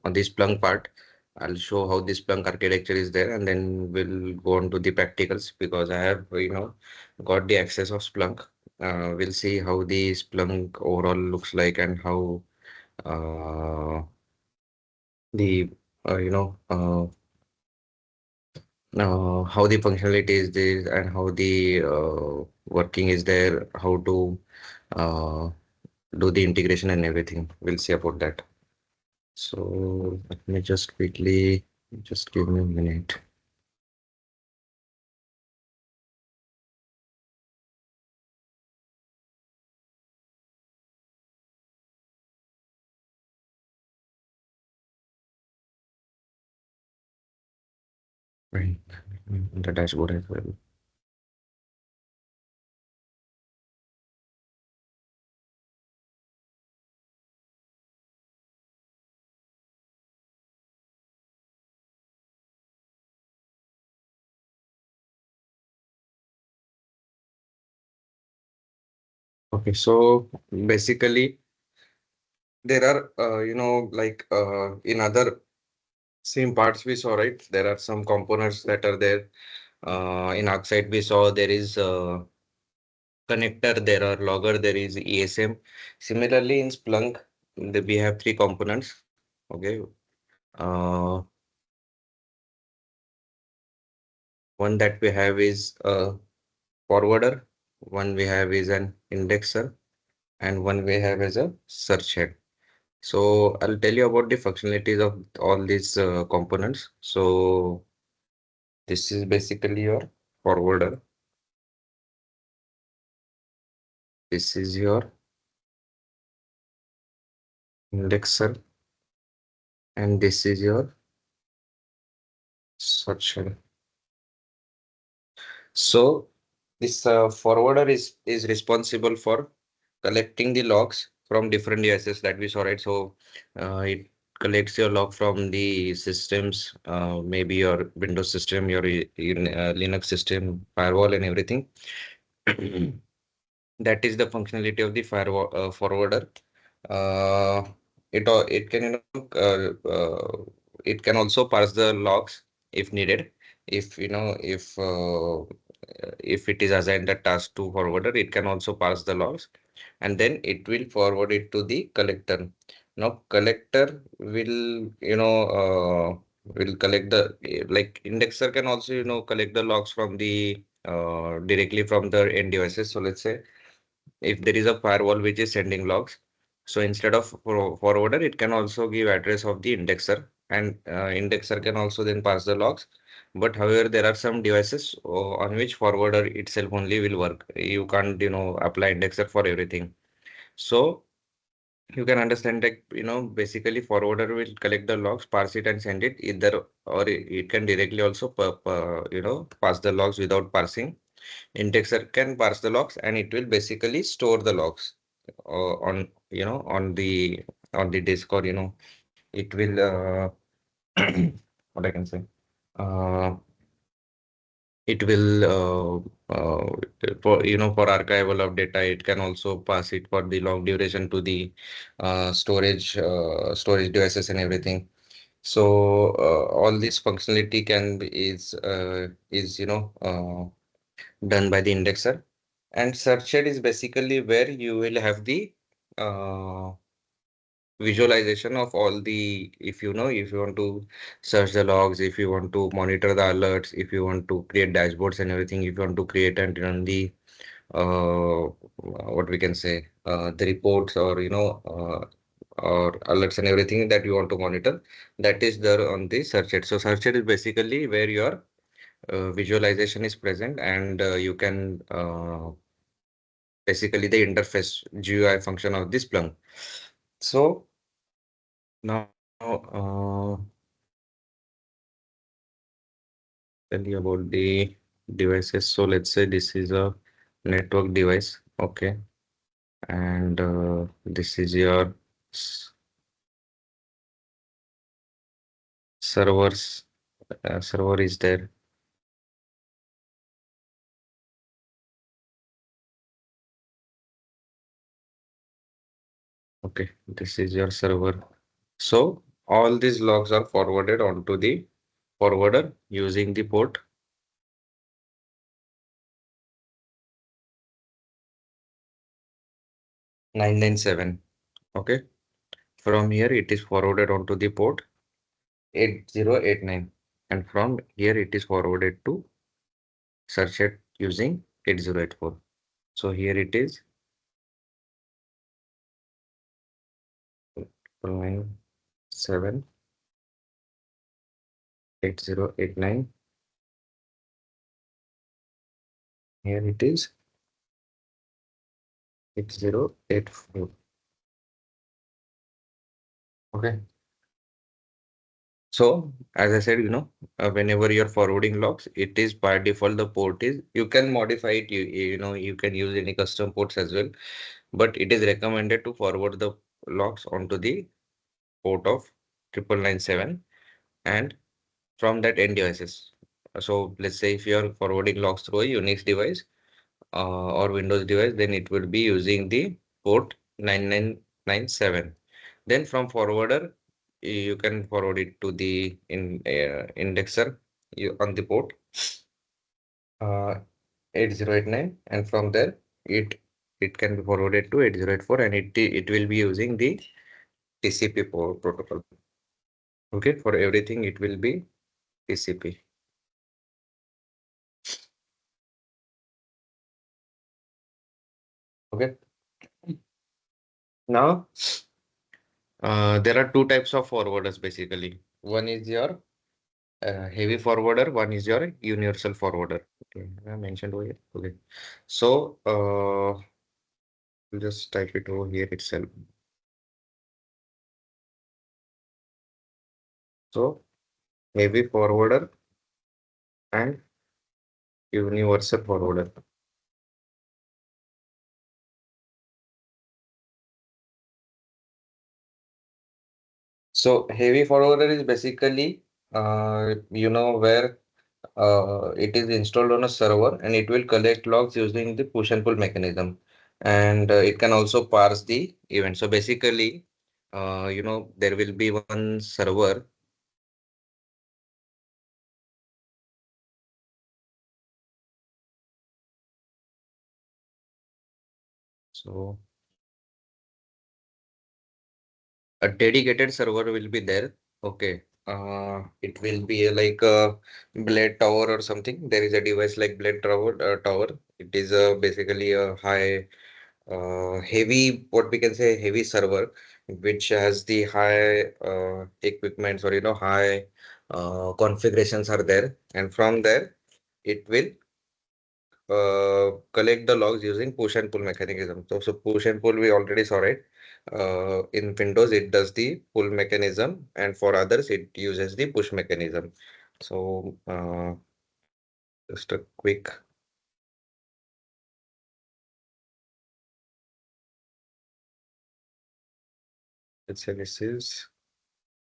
on the Splunk part. I'll show how the Splunk architecture is there, and then we'll go on to the practicals because I have, got the access of Splunk. We'll see how the Splunk overall looks like and how uh, the uh, you know how the functionality is there and how the working is there, how to uh, do the integration and everything. We'll see about that. So let me just quickly, just give me a minute. Right. The dashboard as well. Okay, so basically there are in other same parts we saw, right? There are some components that are there. In ArcSight we saw there is connector, there are logger, there is ESM. Similarly in Splunk, we have three components. Okay. Uh, One that we have is a forwarder, one we have is an indexer, and one we have is a search head. So I'll tell you about the functionalities of all these components. So this is basically your forwarder. This is your indexer, and this is your search head. So this forwarder is responsible for collecting the logs from different devices that we saw, right? So it collects your log from the systems, maybe your Windows system, your Linux system, firewall, and everything. That is the functionality of the firewall forwarder. Uh, it can it can also parse the logs if needed. If it is assigned a task to forwarder, it can also parse the logs, and then it will forward it to the collector. Now collector will collect the like indexer can also collect the logs from the directly from the end devices. So let's say if there is a firewall which is sending logs, so instead of forwarder, it can also give address of the indexer, and indexer can also then pass the logs. But however, there are some devices on which forwarder itself only will work. You can't apply indexer for everything. So you can understand that basically forwarder will collect the logs, parse it, and send it either, or it can directly also pass the logs without parsing. Indexer can parse the logs, and it will basically store the logs on on the disk, or it will what I can say. Uh, it will for for archival of data, it can also pass it for the long duration to the storage devices and everything. So all this functionality is done by the indexer. And searched is basically where you will have the uh, visualization of all the, if you want to search the logs, if you want to monitor the alerts, if you want to create dashboards and everything, if you want to create and run the what we can say, the reports, or or alerts and everything that you want to monitor, that is there on the searched. So searched is basically where your visualization is present, and you can basically the interface GUI function of this Splunk. So now tell you about the devices. So let's say this is a network device, okay, and this is your servers. Server is there. Okay, this is your server. So all these logs are forwarded onto the forwarder using the port 997. Okay. From here, it is forwarded onto the port 8089. And from here, it is forwarded to search it using 8084. So here it is 997 8089. Here it is 8084. Okay. So as I said, whenever you're forwarding logs, it is by default the port is, you can modify it. You can use any custom ports as well, but it is recommended to forward the logs onto the port of 9997 and from that end devices. So let's say if you are forwarding logs through a Unix device or Windows device, then it will be using the port 9997. Then from forwarder, you can forward it to the indexer on the port 8089, and from there it can be forwarded to 8084, and it will be using the TCP protocol. Okay, for everything it will be TCP. Okay. Now, there are two types of forwarders basically. One is your heavy forwarder, one is your universal forwarder. Okay, I mentioned over here. Okay. So, we'll just type it over here itself. So, heavy forwarder and universal forwarder. So, heavy forwarder is basically, where it is installed on a server and it will collect logs using the push and pull mechanism, and it can also parse the event. So basically, there will be one server. So a dedicated server will be there. Okay. It will be like a Blade Tower or something. There is a device like Blade Tower. It is basically a high heavy, what we can say, heavy server which has the high equipments, or high configurations are there, and from there it will collect the logs using push and pull mechanism. So push and pull we already saw, right? In Windows it does the pull mechanism, and for others it uses the push mechanism. So just a quick, let's say this is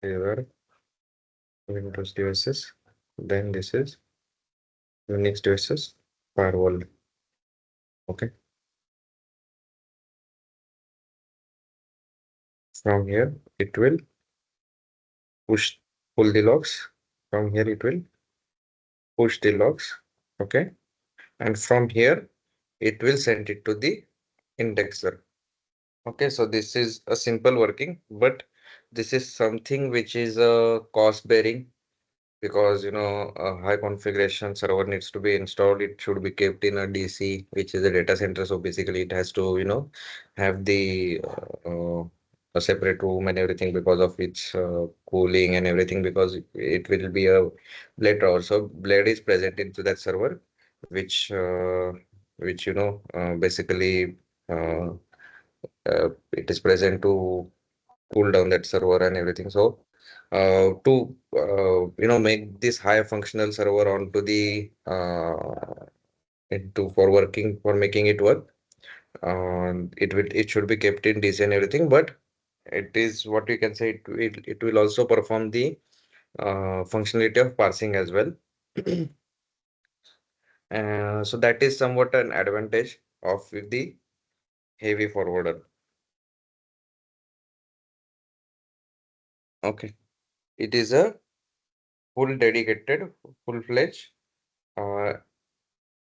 your Windows devices, then this is Unix devices firewall. Okay. From here it will push pull the logs. From here it will push the logs. Okay. And from here it will send it to the indexer. Okay, so this is a simple working, but this is something which is cost bearing, because a high configuration server needs to be installed. It should be kept in a DC, which is a data center. So basically it has to have the a separate room and everything because of its cooling and everything, because it will be a blade tower. So blade is present into that server, which basically uh, it is present to cool down that server and everything. So to make this high functional server onto the into for working, for making it work, it should be kept in DC and everything, but it is what we can say, it will also perform the functionality of parsing as well. So that is somewhat an advantage of the heavy forwarder. Okay. it is a full dedicated, full-fledged uh,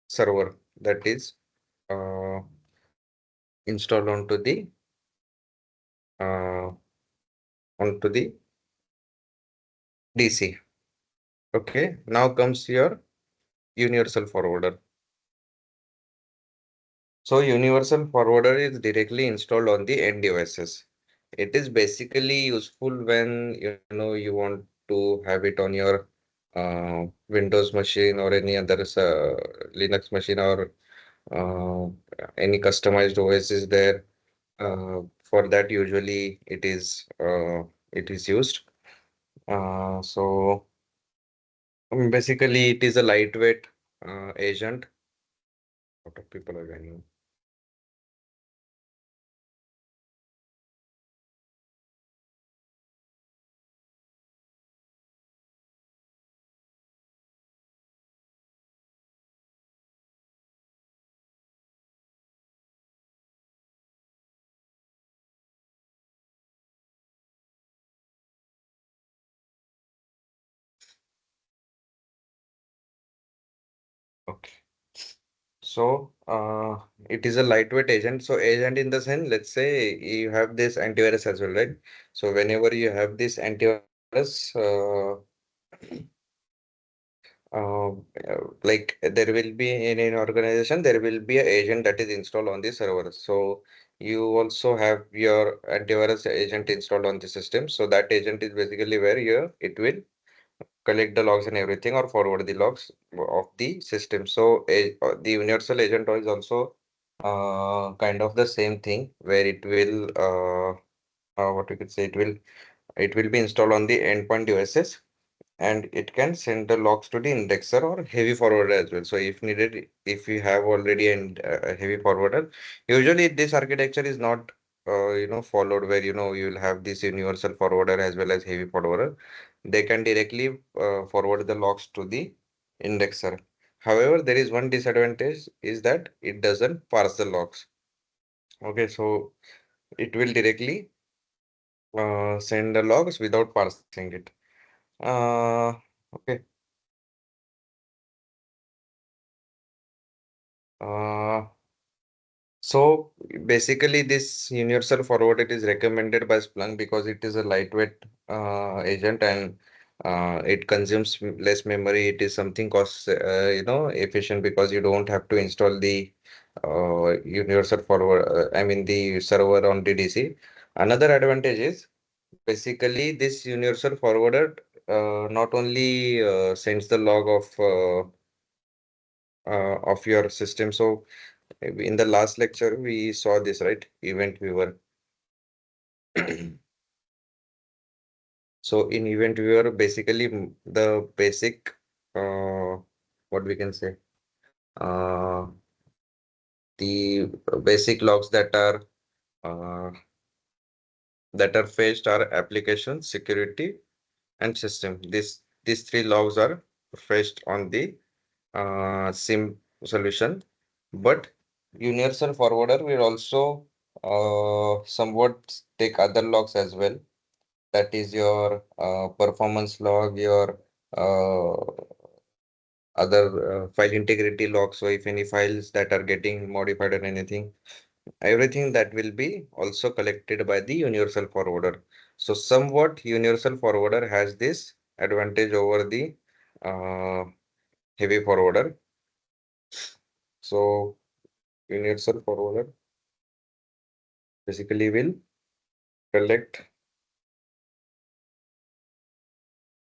server that is uh, installed uh, onto the DC. Okay, now comes your universal forwarder. So universal forwarder is directly installed on the end devices. It is basically useful when you want to have it on your Windows machine or any other Linux machine or uh, any customized OS is there. For that, usually it is used. So basically, it is a lightweight agent. A lot of people are joining. Okay. So it is a lightweight agent. So agent in the sense, let's say you have this antivirus as well, right? So whenever you have this antivirus, uh, like there will be in an organization, there will be an agent that is installed on the server. So you also have your antivirus agent installed on the system. So that agent is basically where it will collect the logs and everything or forward the logs of the system. So the universal agent is also kind of the same thing where it will what we could say it will be installed on the endpoint devices and it can send the logs to the indexer or heavy forwarder as well. So if needed, if you have already a heavy forwarder, usually this architecture is not followed where you'll have this universal forwarder as well as heavy forwarder. They can directly forward the logs to the indexer. However, there is one disadvantage is that it doesn't parse the logs. Okay, so it will directly send the logs without parsing it. Okay. Uh, So basically, this universal forward it is recommended by Splunk because it is a lightweight agent and it consumes less memory. It is something cost efficient because you don't have to install the universal forward. I mean the server on DDC. Another advantage is basically this universal forwarder not only sends the log of your system. So in the last lecture, we saw this, right? Event viewer. So in event viewer, basically the basic, uh, what we can say, uh, the basic logs uh, that are fetched are application, security, and system. These three logs are fetched on the SIM solution, but universal forwarder will also somewhat take other logs as well. That is your performance log, your uh, other file integrity log. So if any files that are getting modified or anything, everything that will be also collected by the universal forwarder. So somewhat universal forwarder has this advantage over the uh, heavy forwarder. So universal forwarder basically will collect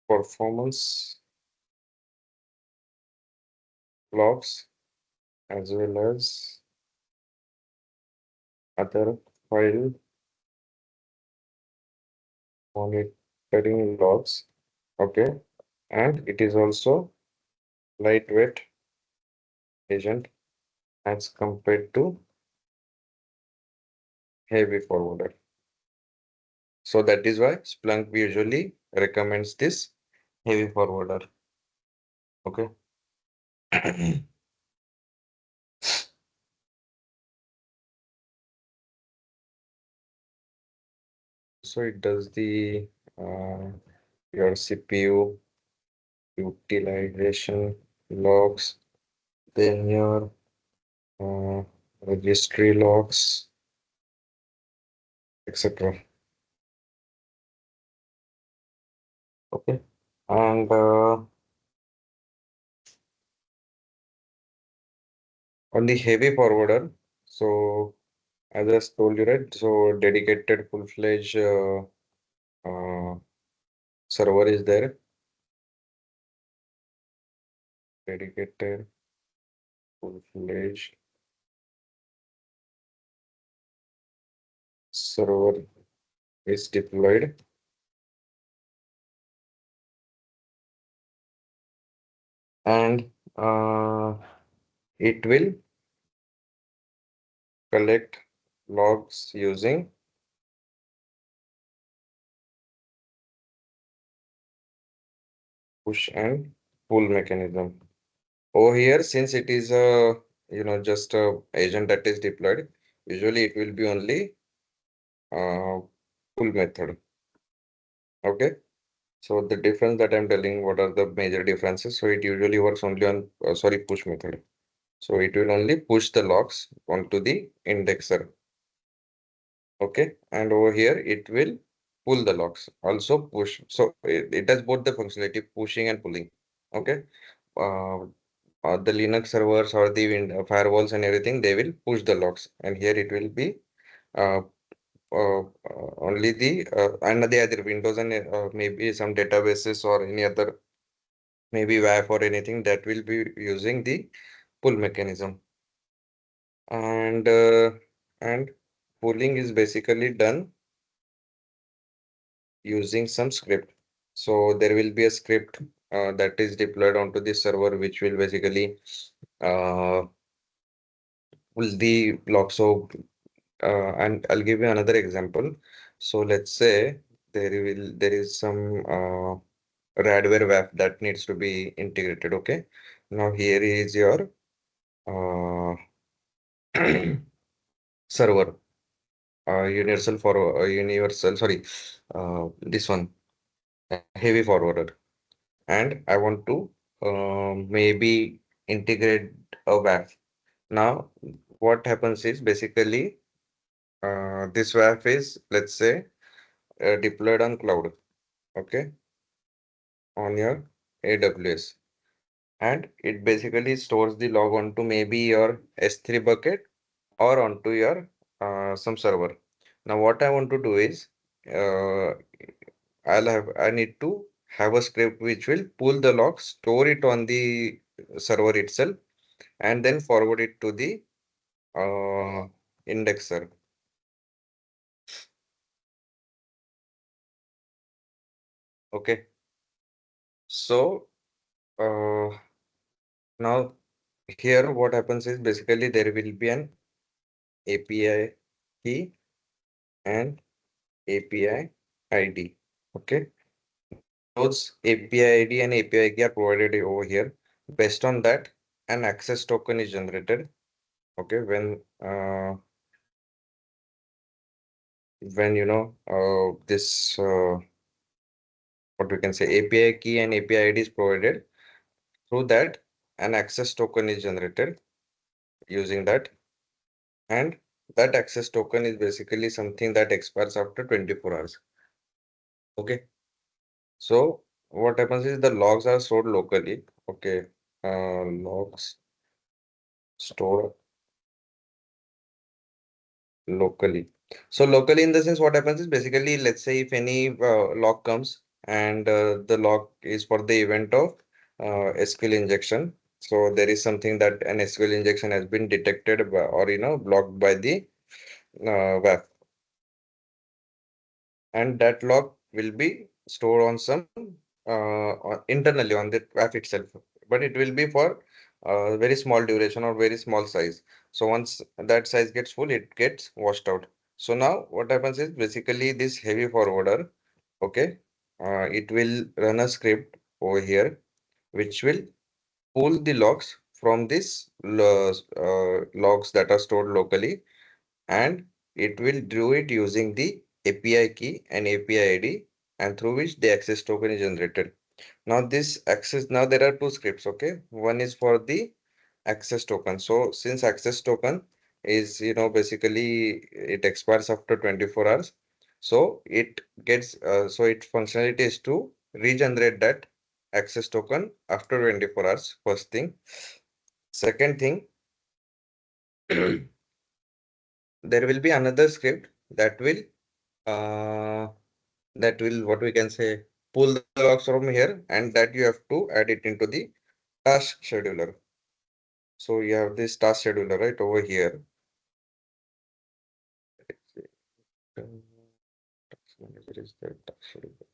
performance logs as well as other file monitoring logs. Okay, and it is also lightweight agent as compared to heavy forwarder. So that is why Splunk usually recommends this heavy forwarder. Okay. So it does the uh, your CPU utilization logs, then your registry logs, etc. Okay, and on the heavy forwarder, so as I told you, right? So dedicated full-fledged uh, server is there. Dedicated full-fledged server is deployed, and it will collect logs using push and pull mechanism. Over here, since it is a just a agent that is deployed, usually it will be only uh, pull method. Okay. So the difference that I'm telling, what are the major differences? So it usually works only on sorry, push method. So it will only push the logs onto the indexer. Okay, and over here it will pull the logs, also push. So it does both the functionality, pushing and pulling. Okay. Uh, the Linux servers or the firewalls and everything, they will push the logs, and here it will be uh, only the and the other Windows and maybe some databases or any other maybe WAF or anything that will be using the pull mechanism, and and pulling is basically done using some script. So there will be a script that is deployed onto the server, which will basically uh, pull the log. So and I'll give you another example. So let's say there is some Radware WAF that needs to be integrated. Okay, now here is your uh, server, universal, sorry, this one, heavy forwarder, and I want to maybe integrate a WAF. Now, what happens is basically this WAF is, let's say, deployed on cloud, okay, on your AWS, and it basically stores the log onto maybe your S3 bucket or onto your some server. Now, what I want to do is uh, I need to have a script which will pull the log, store it on the server itself, and then forward it to the indexer. Okay. So uh, now here what happens is basically there will be an API key and API ID. Okay. Those API ID and API key are provided over here. Based on that, an access token is generated. Okay. When this what we can say, API key and API ID is provided, through that an access token is generated using that, and that access token is basically something that expires after 24 hours. Okay, so what happens is the logs are stored locally. Okay, logs stored locally. So locally in the sense, what happens is basically, let's say if any log comes, and the log is for the event of SQL injection. So there is something that an SQL injection has been detected by, or blocked by the WAF, and that log will be stored on some internally on the WAF itself, but it will be for very small duration or very small size. So once that size gets full, it gets washed out. So now what happens is basically this heavy forwarder, okay, it will run a script over here which will pull the logs from this logs that are stored locally, and it will do it using the API key and API ID. and through which the access token is generated. Now there are two scripts, okay? One is for the access token. So since access token is, basically it expires after 24 hours. So it gets, its functionality is to regenerate that access token after 24 hours, first thing. Second thing, there will be another script uh, that will, what we can say, pull the logs from here, and that you have to add it into the task scheduler. So you have this task scheduler right over here. Task manager is there, task scheduler.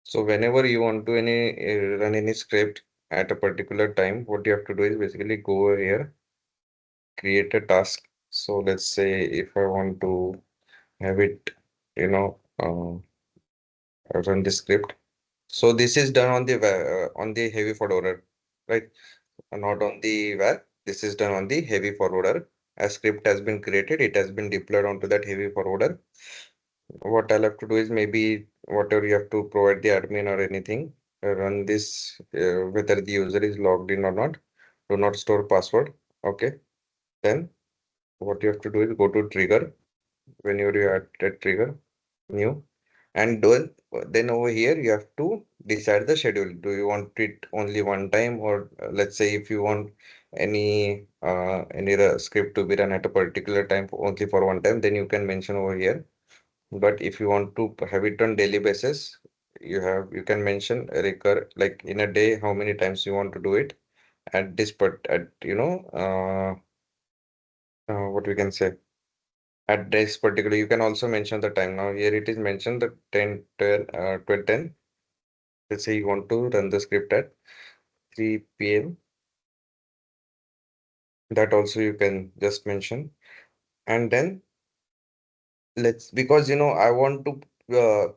So whenever you want to run any script at a particular time, what you have to do is basically go over here, create a task. So let's say if I want to have it, run the script. So this is done on on the heavy forwarder, right? Not on the where. This is done on the heavy forwarder. A script has been created, it has been deployed onto that heavy forwarder. What I'll have to do is maybe whatever you have to provide the admin or anything, run this whether the user is logged in or not. Do not store password. Okay. Then what you have to do is go to trigger. Whenever you add that trigger, new, and then over here you have to decide the schedule. Do you want it only one time, or let's say if you want any script to be run at a particular time only for one time, then you can mention over here. But if you want to have it on daily basis, you can mention a recur, like in a day how many times you want to do it at this part at what we can say at this particular. You can also mention the time. Now here it is mentioned the 10 10 12 10. Let's say you want to run the script at 3 p.m. That also you can just mention. And then let's, because I want to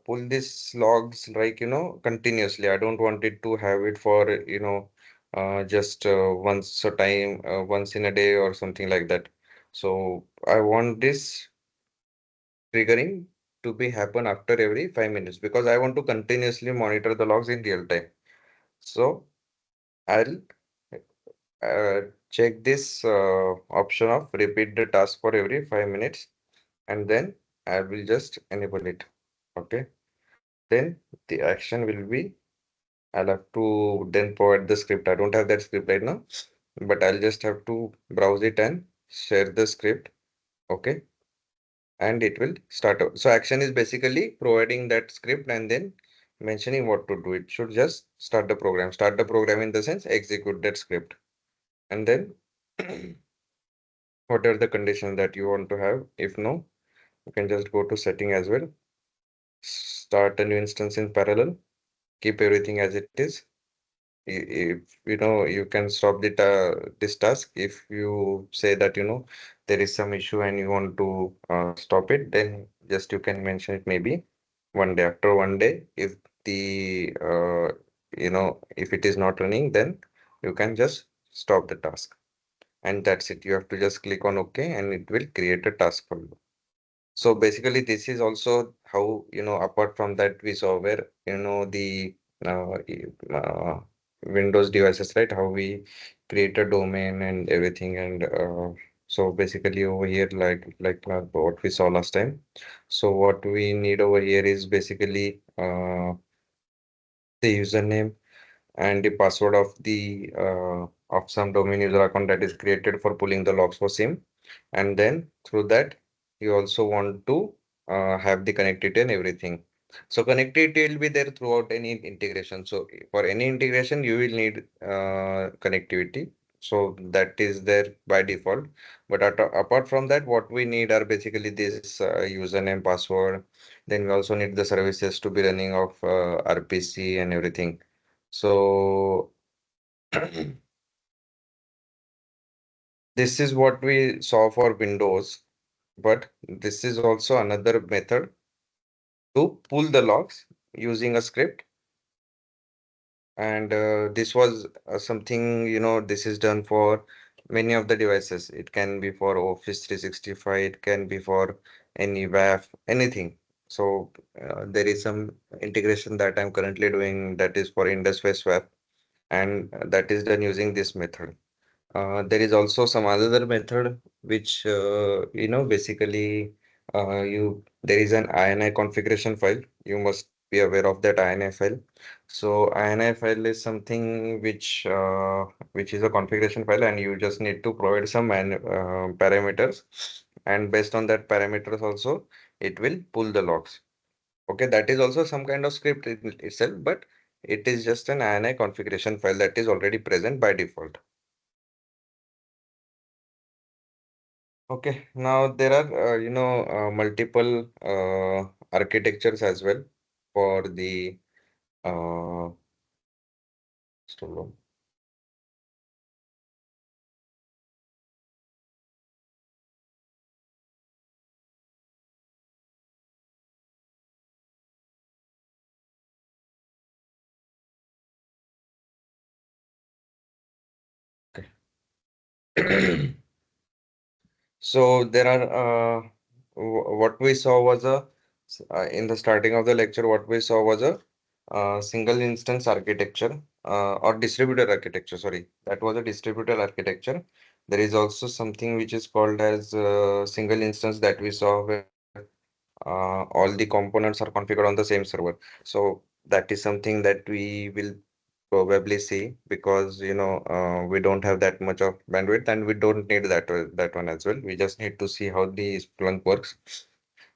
pull this logs like continuously. I don't want it to have it for just once a time, once in a day or something like that. So I want this triggering to be happen after every 5 minutes, because I want to continuously monitor the logs in real time. So I'll check this option of repeat the task for every 5 minutes, and then I will just enable it. Okay. Then the action will be, I'll have to then provide the script. I don't have that script right now, but I'll just have to browse it and share the script. Okay. And it will start out. So action is basically providing that script and then mentioning what to do. It should just start the program. Start the program in the sense execute that script. And then what are the conditions that you want to have? If no, you can just go to setting as well. Start a new instance in parallel. Keep everything as it is. If you can stop this task if you say that there is some issue and you want to stop it, then just you can mention it maybe one day. After one day, if the if it is not running, then you can just stop the task, and that's it. You have to just click on OK and it will create a task for you. So basically, this is also how, apart from that, we saw where, the Windows devices, right? How we create a domain and everything. And so basically over here, like what we saw last time. So what we need over here is basically the username and the password of some domain user account that is created for pulling the logs for SIM. And then through that, you also want to have the connectivity and everything. So connectivity will be there throughout any integration. So for any integration, you will need connectivity. So that is there by default. But apart from that, what we need are basically this username, password. Then we also need the services to be running of RPC and everything. So this is what we saw for Windows, but this is also another method to pull the logs using a script. And this was something, this is done for many of the devices. It can be for Office 365, it can be for any WAF, anything. So there is some integration that I'm currently doing that is for Indus-Wave swap, and that is done using this method. There is also some other method which basically you there is an INI configuration file. You must be aware of that INI file. So INI file is something which is a configuration file, and you just need to provide some parameters, and based on that parameters also it will pull the logs. Okay, that is also some kind of script in itself, but it is just an INI configuration file that is already present by default. Okay, now there are multiple architectures as well for the uh, store. Okay. So there are what we saw was in the starting of the lecture, what we saw was a single instance architecture or distributed architecture. Sorry, that was a distributed architecture. There is also something which is called as single instance that we saw where all the components are configured on the same server. So that is something that we will probably see because we don't have that much of bandwidth and we don't need that one as well. We just need to see how the Splunk works.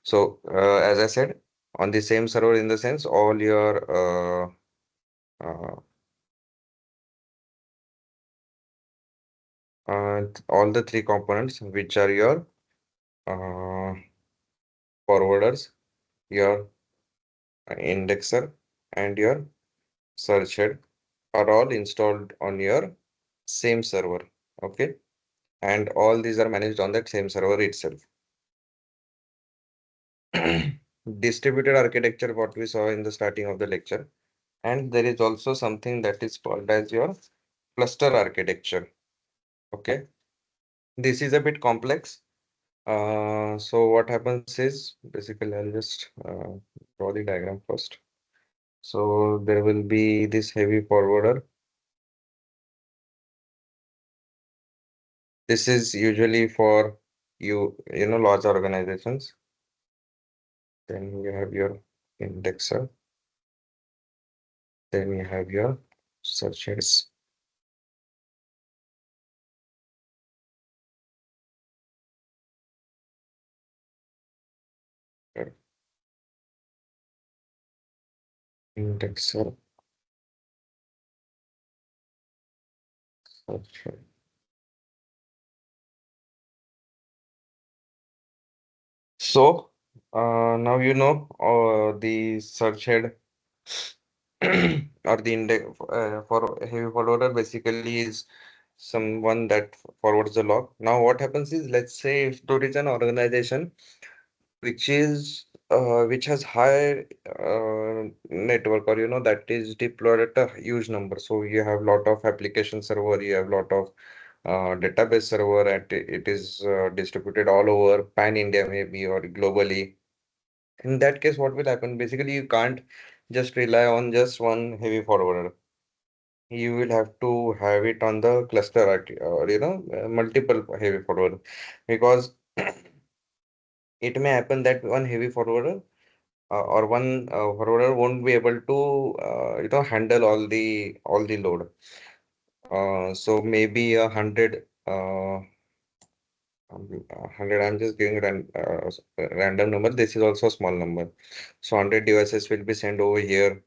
So as I said, on the same server in the sense uh, all the three components which are your uh, forwarders, your indexer, and your search head are all installed on your same server. Okay, and all these are managed on that same server itself. Distributed architecture, what we saw in the starting of the lecture, and there is also something that is called as your cluster architecture. Okay, this is a bit complex. So what happens is basically I'll just draw the diagram first. So there will be this heavy forwarder. This is usually for large organizations. Then you have your indexer. Then you have your searches. Your indexer, search. So now the search head or the index for heavy forwarder basically is someone that forwards the log. Now what happens is, let's say if there is an organization which has high network, or that is deployed at a huge number. So you have lot of application server, you have lot of database server, and it is distributed all over pan India maybe or globally. In that case, what will happen? Basically, you can't just rely on just one heavy forwarder. You will have to have it on the cluster or multiple heavy forwarder, because it may happen that one heavy forwarder or one forwarder won't be able to handle all the load. So maybe 100, I'm just giving random number. This is also a small number. So 100 devices will be sent over here,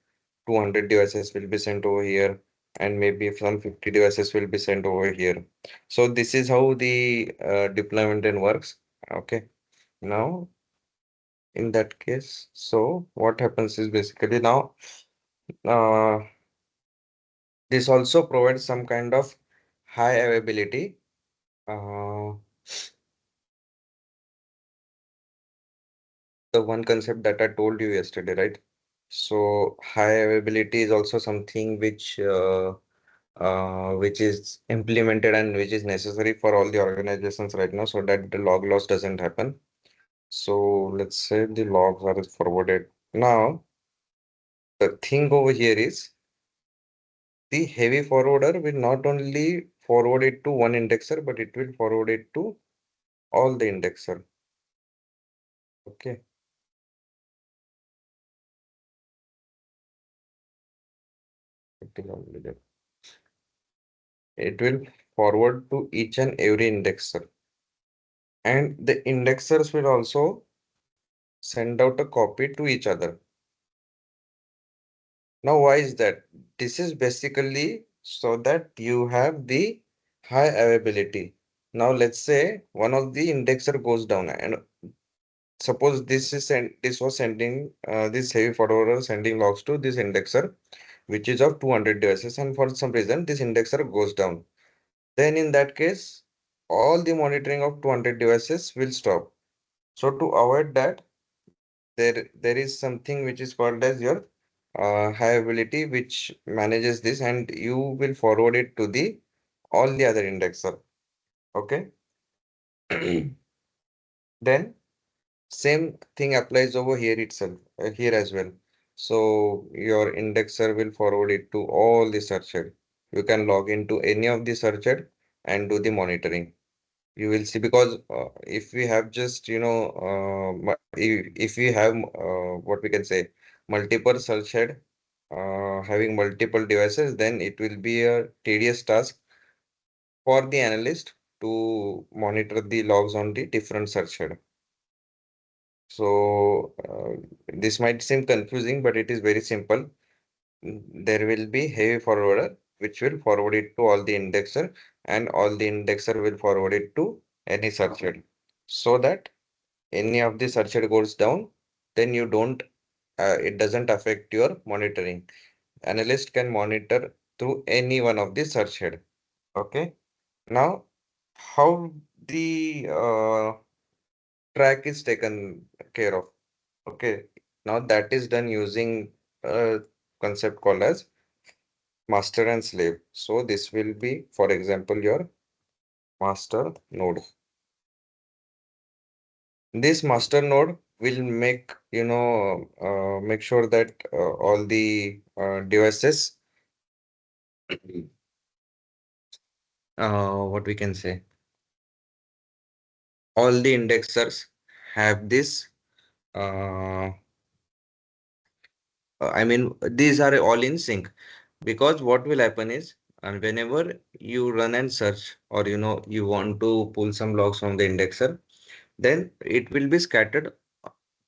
200 devices will be sent over here, and maybe some 50 devices will be sent over here. So this is how the deployment then works. Okay. Now, in that case, so what happens is basically now uh, this also provides some kind of high availability. Uh, the one concept that I told you yesterday, right? So high availability is also something which which is implemented and which is necessary for all the organizations right now so that the log loss doesn't happen. So let's say the logs are forwarded. Now, the thing over here is the heavy forwarder will not only forward it to one indexer, but it will forward it to all the indexer. Okay. It will forward to each and every indexer. And the indexers will also send out a copy to each other. Now, why is that? This is basically so that you have the high availability. Now, let's say one of the indexer goes down, and suppose this was sending this heavy forwarder sending logs to this indexer, which is of 200 devices, and for some reason this indexer goes down. Then in that case, all the monitoring of 200 devices will stop. So to avoid that, there is something which is called as your high availability, which manages this, and you will forward it to the all the other indexer. Okay. Then same thing applies over here itself, here as well. So your indexer will forward it to all the searched. You can log into any of the searched and do the monitoring. You will see, because if we have just if we have what we can say multiple search head having multiple devices, then it will be a tedious task for the analyst to monitor the logs on the different search head. So this might seem confusing, but it is very simple. There will be heavy forwarder which will forward it to all the indexer, and all the indexer will forward it to any search head, so that any of the search head goes down, then you don't it doesn't affect your monitoring. Analyst can monitor through any one of the search head. Okay. Now, how the track is taken care of. Okay. Now that is done using a concept called as master and slave. So this will be, for example, your master node. This master node will make sure that all the devices, what we can say, all the indexers have this. Uh, I mean, these are all in sync, because what will happen is, and whenever you run and search, or you want to pull some logs from the indexer, then it will be scattered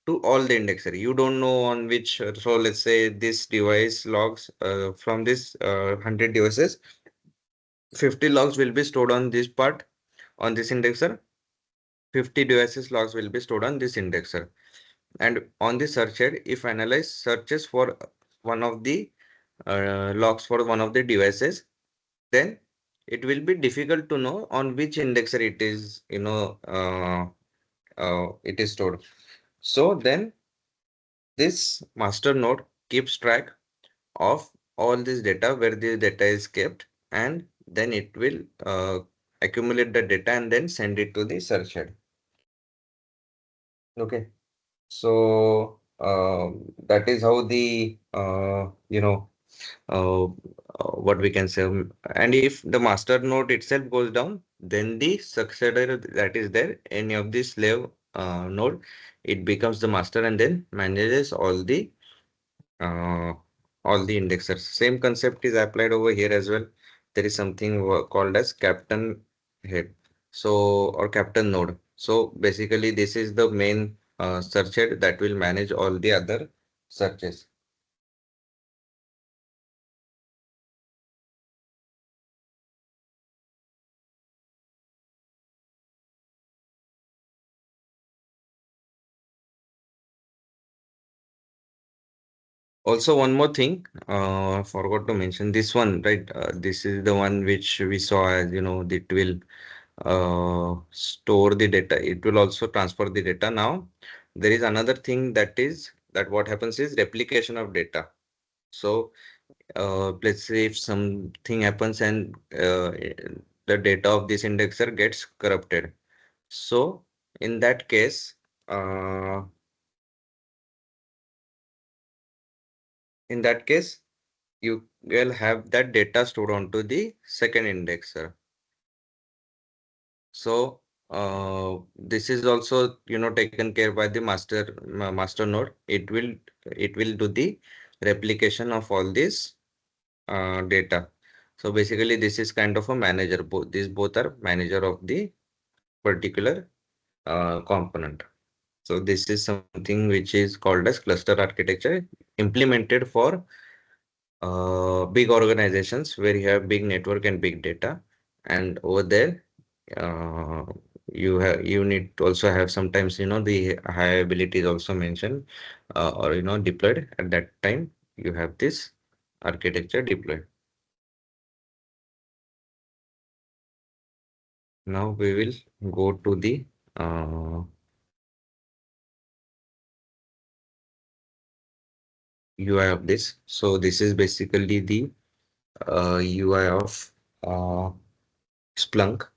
to all the indexer. You don't know on which. So let's say this device logs from this 100 devices, 50 logs will be stored on this part on this indexer. 50 devices logs will be stored on this indexer. And on the search head, if analyze searches for one of the logs for one of the devices, then it will be difficult to know on which indexer it is, it is stored. So then this master node keeps track of all this data, where the data is kept, and then it will accumulate the data and then send it to the search head. Okay. So that is how the what we can say. And if the master node itself goes down, then the successor that is there, any of the slave node, it becomes the master and then manages uh, all the indexers. Same concept is applied over here as well. There is something called as captain head. So, or captain node. So basically this is the main search head that will manage all the other searches. Also, one more thing, forgot to mention this one, right? This is the one which we saw as, it will store the data. It will also transfer the data. Now, there is another thing, that is that what happens is replication of data. So let's say if something happens and the data of this indexer gets corrupted. So in that case, uh, in that case, you will have that data stored onto the second indexer. So this is also taken care by the master node. It will do the replication of all this data. So basically, this is kind of a manager. These both are manager of the particular component. So this is something which is called as cluster architecture, implemented for big organizations where you have big network and big data, and over there uh, you need to also have sometimes the high ability is also mentioned or deployed at that time. You have this architecture deployed. Now we will go to the UI of this. So this is basically the UI of uh, Splunk.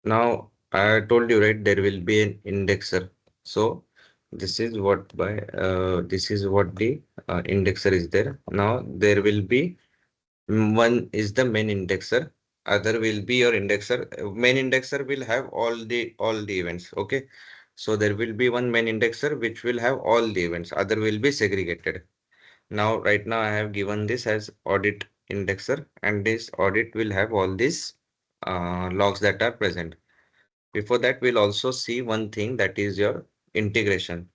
Now I told you, right, there will be an indexer. So this is what the indexer is there. Now there will be one is the main indexer, other will be your indexer. Main indexer will have all the events. Okay. So there will be one main indexer which will have all the events, other will be segregated. Now, right now I have given this as audit indexer, and this audit will have all these logs that are present. Before that, we'll also see one thing, that is your integration.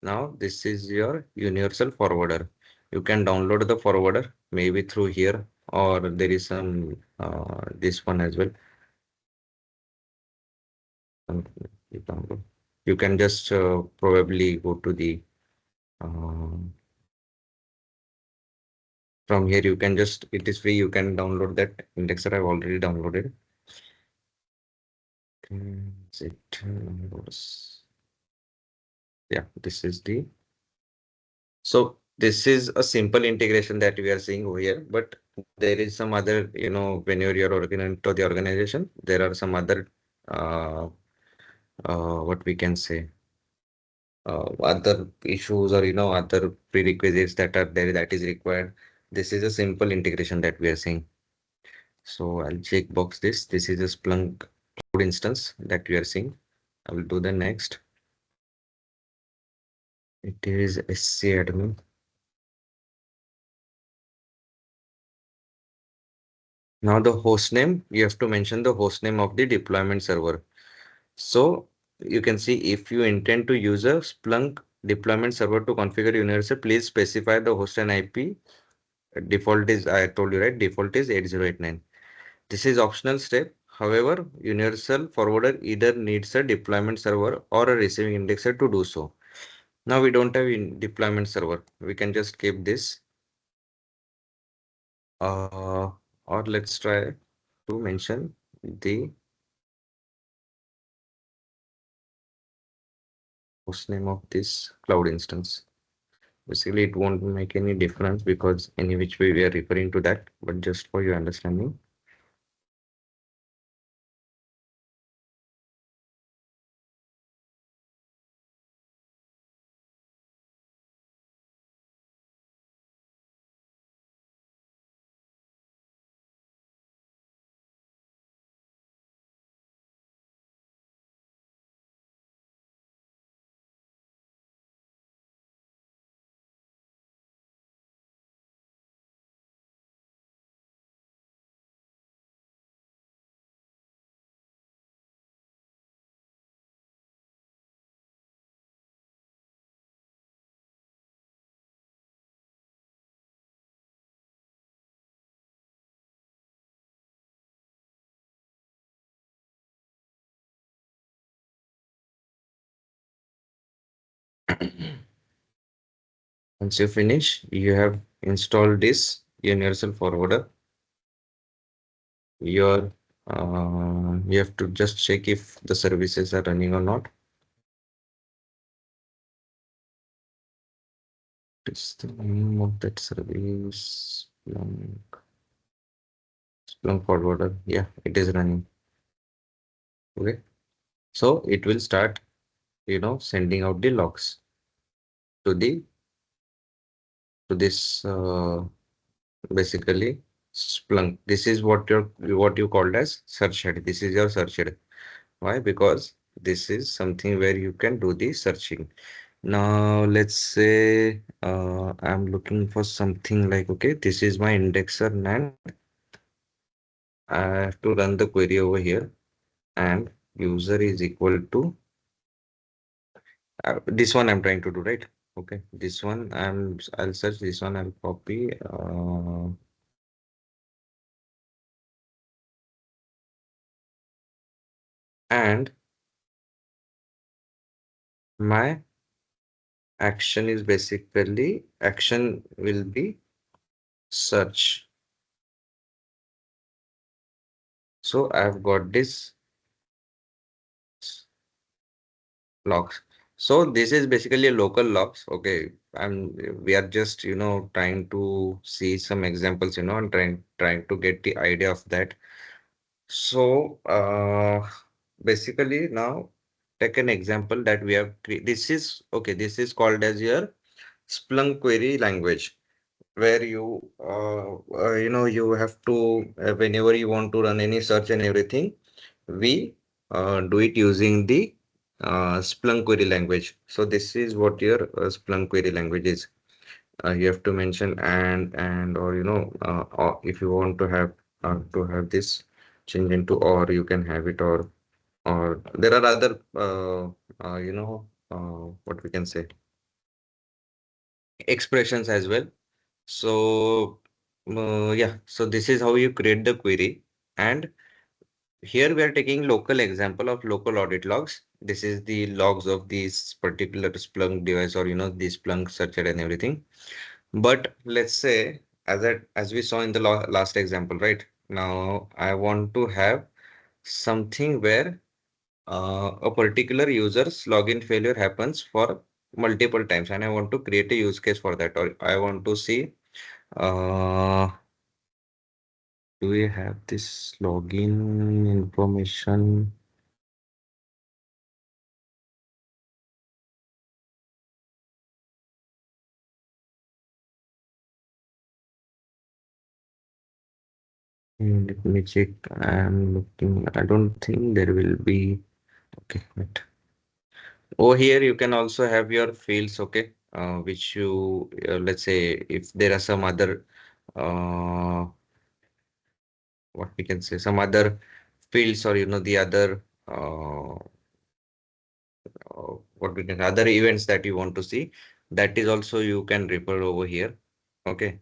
Now, this is your universal forwarder. You can download the forwarder maybe through here, or there is some this one as well. You download. You can just probably go to the uh, from here. You can just, it is free. You can download that indexer. I've already downloaded. Is it yeah, this is the, so this is a simple integration that we are seeing over here, but there is some other, when you're working into the organization, there are some other uh, what we can say, other issues, or other prerequisites that are there that is required. This is a simple integration that we are seeing. So I'll check box this. This is a Splunk cloud instance that we are seeing. I will do the next. It is SC admin. Now the host name, you have to mention the host name of the deployment server. So you can see, if you intend to use a Splunk deployment server to configure Universal, please specify the host and IP. Default is, I told you, right, default is 8089. This is optional step. However, Universal Forwarder either needs a deployment server or a receiving indexer to do so. Now we don't have in deployment server. We can just keep this. Or let's try to mention the host name of this cloud instance. Basically, it won't make any difference because any which way we are referring to that, but just for your understanding. Once you finish, you have installed this Universal Forwarder. Your You have to just check if the services are running or not. What is the name of that service? Splunk forwarder. Yeah, it is running. Okay. So it will start, sending out the logs to the to this basically Splunk. This is what you called as search head. This is your search head. Why? Because this is something where you can do the searching. Now let's say I'm looking for something like, okay, this is my indexer and I have to run the query over here, and user is equal to this one I'm trying to do, right? Okay, this one I'll search this one, I'll copy and my action is basically action will be search. So I've got this logs. So this is basically a local logs. Okay, and we are just trying to see some examples, and trying to get the idea of that. So basically now take an example that we have. This is okay. This is called as your Splunk query language, where you have to whenever you want to run any search and everything, we do it using the Splunk query language. So this is what your Splunk query language is. You have to mention and or or if you want to have this change into, or you can have it, or there are other what we can say, expressions as well. So yeah, so this is how you create the query. And here we are taking local example of local audit logs. This is the logs of this particular Splunk device, or the Splunk searcher and everything. But let's say, as we saw in the last example, right? Now I want to have something where a particular user's login failure happens for multiple times, and I want to create a use case for that, or I want to see uh, do we have this login information? Let me check. I'm looking. I don't think there will be. Okay, wait. Over here, you can also have your fields. Okay, which you let's say if there are some other what we can say, some other fields, or the other what we can other events that you want to see, that is also you can refer over here. Okay.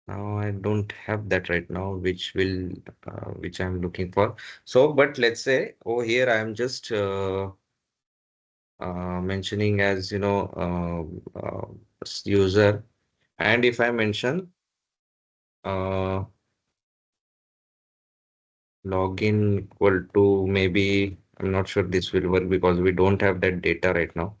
Now I don't have that right now, which I'm looking for. So, but let's say over here I am just mentioning as user, and if I mention uh, login equal to, maybe I'm not sure this will work because we don't have that data right now.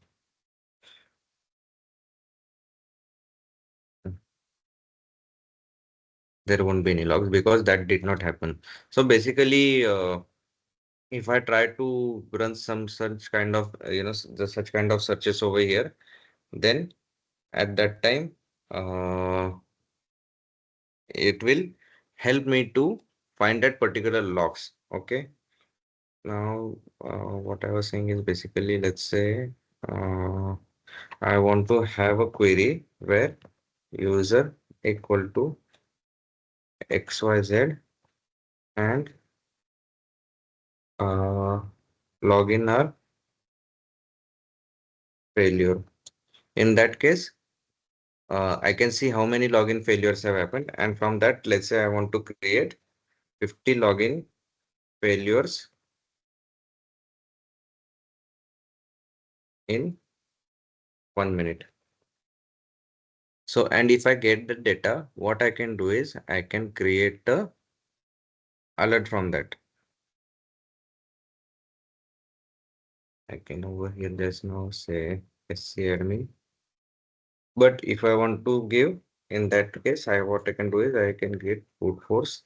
There won't be any logs because that did not happen. So basically, if I try to run some such kind of such kind of searches over here, then at that time it will help me to find that particular logs. Okay. Now what I was saying is basically, let's say uh, I want to have a query where user equal to XYZ and uh, login are failure. In that case, I can see how many login failures have happened, and from that, let's say I want to create 50 login failures in 1 minute. So, and if I get the data, what I can do is I can create a alert from that. I can over here, there's no say SC admin. But if I want to give, in that case, what I can do is I can get brute force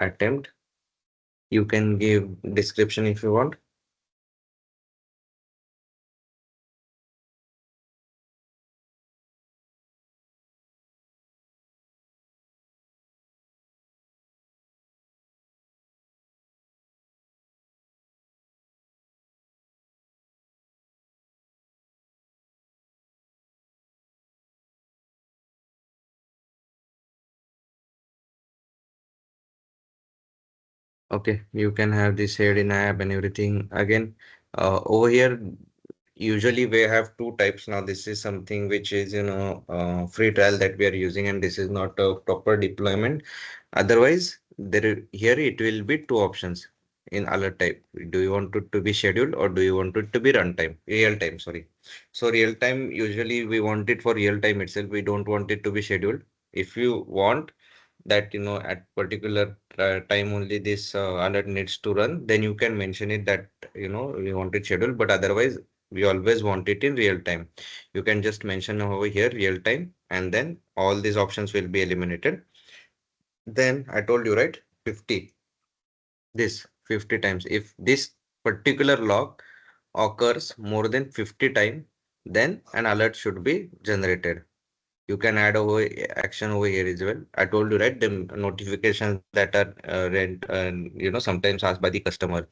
attempt. You can give description if you want. Okay, you can have this shared in app and everything. Again, over here, usually we have two types. Now, this is something which is, free trial that we are using, and this is not a proper deployment. Otherwise, here it will be two options in alert type. Do you want it to be scheduled or do you want it to be runtime, real time? Sorry. So real time, usually we want it for real time itself. We don't want it to be scheduled. If you want that at particular time only this alert needs to run, then you can mention it that we want it scheduled, but otherwise we always want it in real time. You can just mention over here real time, and then all these options will be eliminated. Then I told you, right, 50, this 50 times. If this particular log occurs more than 50 times, then an alert should be generated. You can add over action over here as well. I told you, right, the notifications that are sometimes asked by the customer.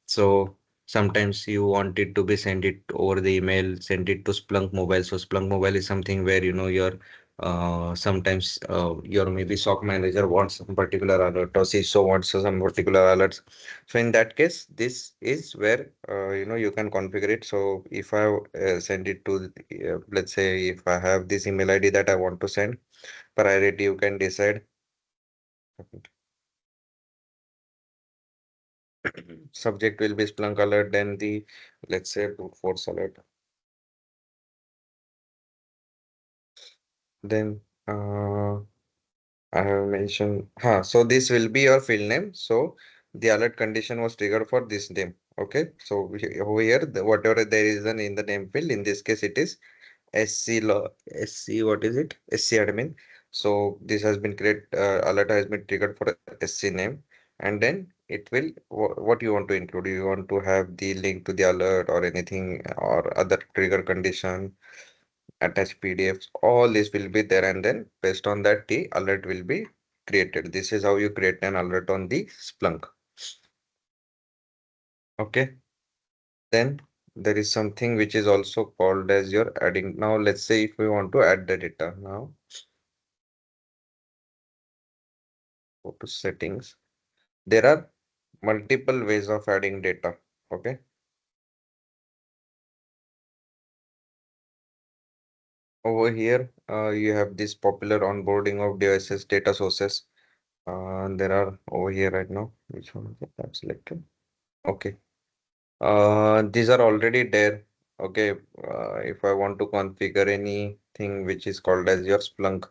So sometimes you want it to be sent it over the email, send it to Splunk Mobile. So Splunk Mobile is something where your sometimes your maybe SOC manager wants some particular alert or CISO wants some particular alerts. So in that case, this is where you can configure it. So if I send it to let's say if I have this email ID that I want to send priority, you can decide. Subject will be Splunk alert, then the let's say brute force alert. Then I have mentioned, so this will be your field name. So the alert condition was triggered for this name. Okay, so over here, whatever there is in the name field, in this case, it is SC law, SC, what is it? SC admin. So this has been created, alert has been triggered for SC name. And then it will, what you want to include? You want to have the link to the alert or anything or other trigger condition, attach PDFs, all this will be there, and then based on that the alert will be created. This is how you create an alert on the Splunk. Okay, then there is something which is also called as your adding. Now let's say if we want to add the data, now go to settings. There are multiple ways of adding data. Okay, over here you have this popular onboarding of devices data sources. There are over here right now. Which one is that selected? Okay. These are already there. Okay, if I want to configure anything which is called as your Splunk.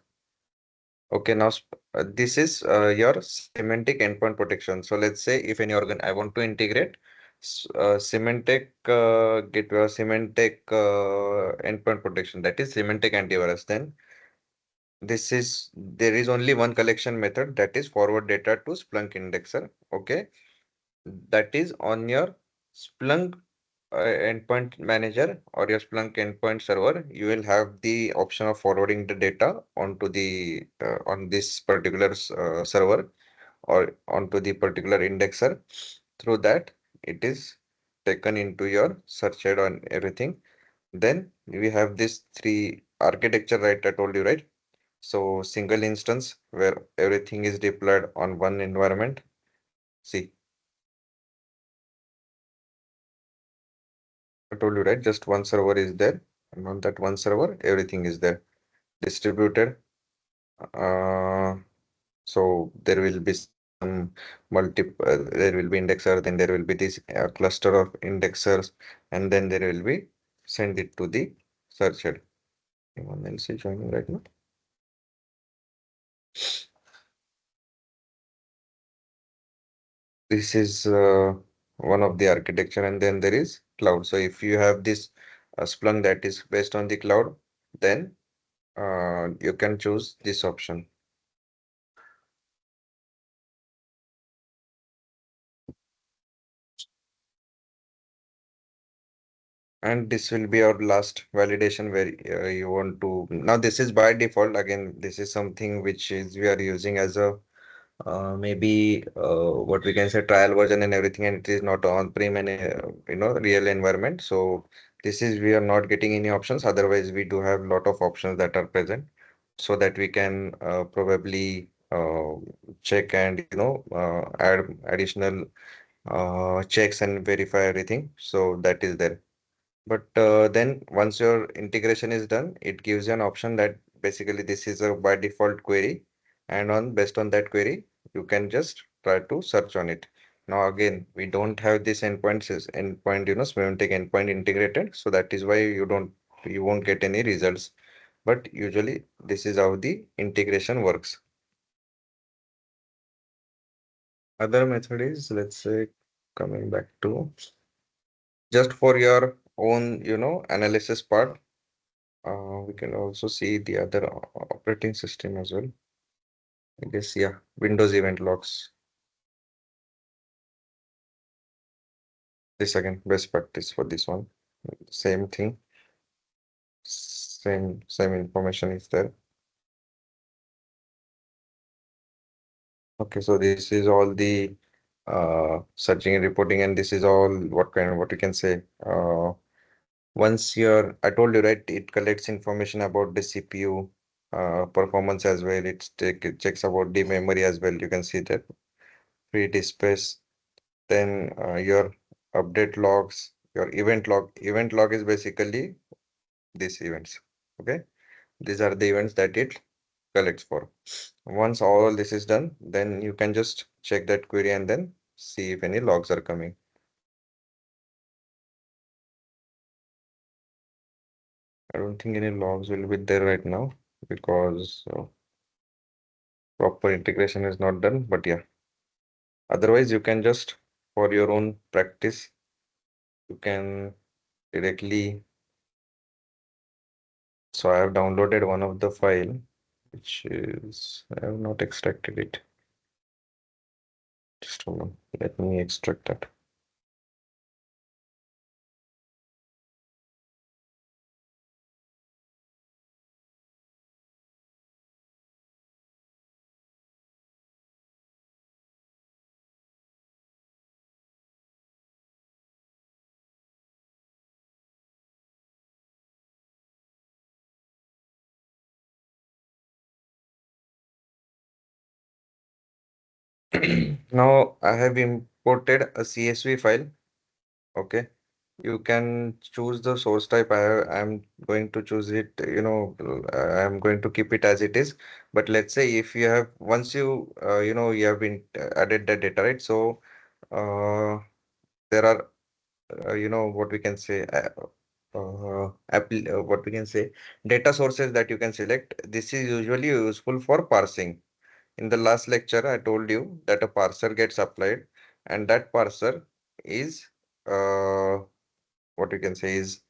Okay, now this is your semantic endpoint protection. So let's say if any I want to integrate Symantec get Symantec endpoint protection, that is Symantec antivirus. Then there is only one collection method, that is forward data to Splunk indexer. Okay, that is on your Splunk endpoint manager or your Splunk endpoint server. You will have the option of forwarding the data onto the on this particular server or onto the particular indexer. Through that, it is taken into your search head on everything. Then we have this three architecture, right? I told you, right? So single instance where everything is deployed on one environment. See, I told you, right? Just one server is there, and on that one server, everything is there. Distributed. Uh, so there will be some there will be indexer, then there will be this cluster of indexers, and then there will be send it to the searcher. Anyone else is joining right now? This is one of the architecture, and then there is cloud. So if you have this Splunk that is based on the cloud, then you can choose this option. And this will be our last validation where you want to. Now this is by default. Again, this is something which is we are using as a maybe what we can say trial version and everything, and it is not on-prem and real environment. So this is we are not getting any options. Otherwise, we do have lot of options that are present, so that we can probably check and add additional checks and verify everything. So that is there. But then once your integration is done, it gives you an option that basically this is a by default query, and on based on that query, you can just try to search on it. Now again, we don't have this endpoint, semantic endpoint integrated, so that is why you won't get any results. But usually this is how the integration works. Other method is, let's say, coming back to just for your own, analysis part. We can also see the other operating system as well. I guess, yeah, Windows event logs. This again, best practice for this one. Same thing, same information is there. Okay, so this is all the searching and reporting, and this is all what we can say. Once you're, I told you, right, it collects information about the CPU performance as well. It checks about the memory as well. You can see that free disk space. Then your update logs, your event log is basically these events. Okay, these are the events that it collects for. Once all this is done, then you can just check that query and then see if any logs are coming. I don't think any logs will be there right now because proper integration is not done. But yeah, otherwise you can just for your own practice, you can directly. So I have downloaded one of the file, which is, I have not extracted it. Just a moment. Let me extract that. Now I have imported a CSV file. Okay. You can choose the source type. I'm going to choose it, I'm going to keep it as it is. But let's say if you have, once you have been added the data, right? So there are, what we can say, what we can say, data sources that you can select. This is usually useful for parsing. In the last lecture, I told you that a parser gets applied, and that parser is what we can say is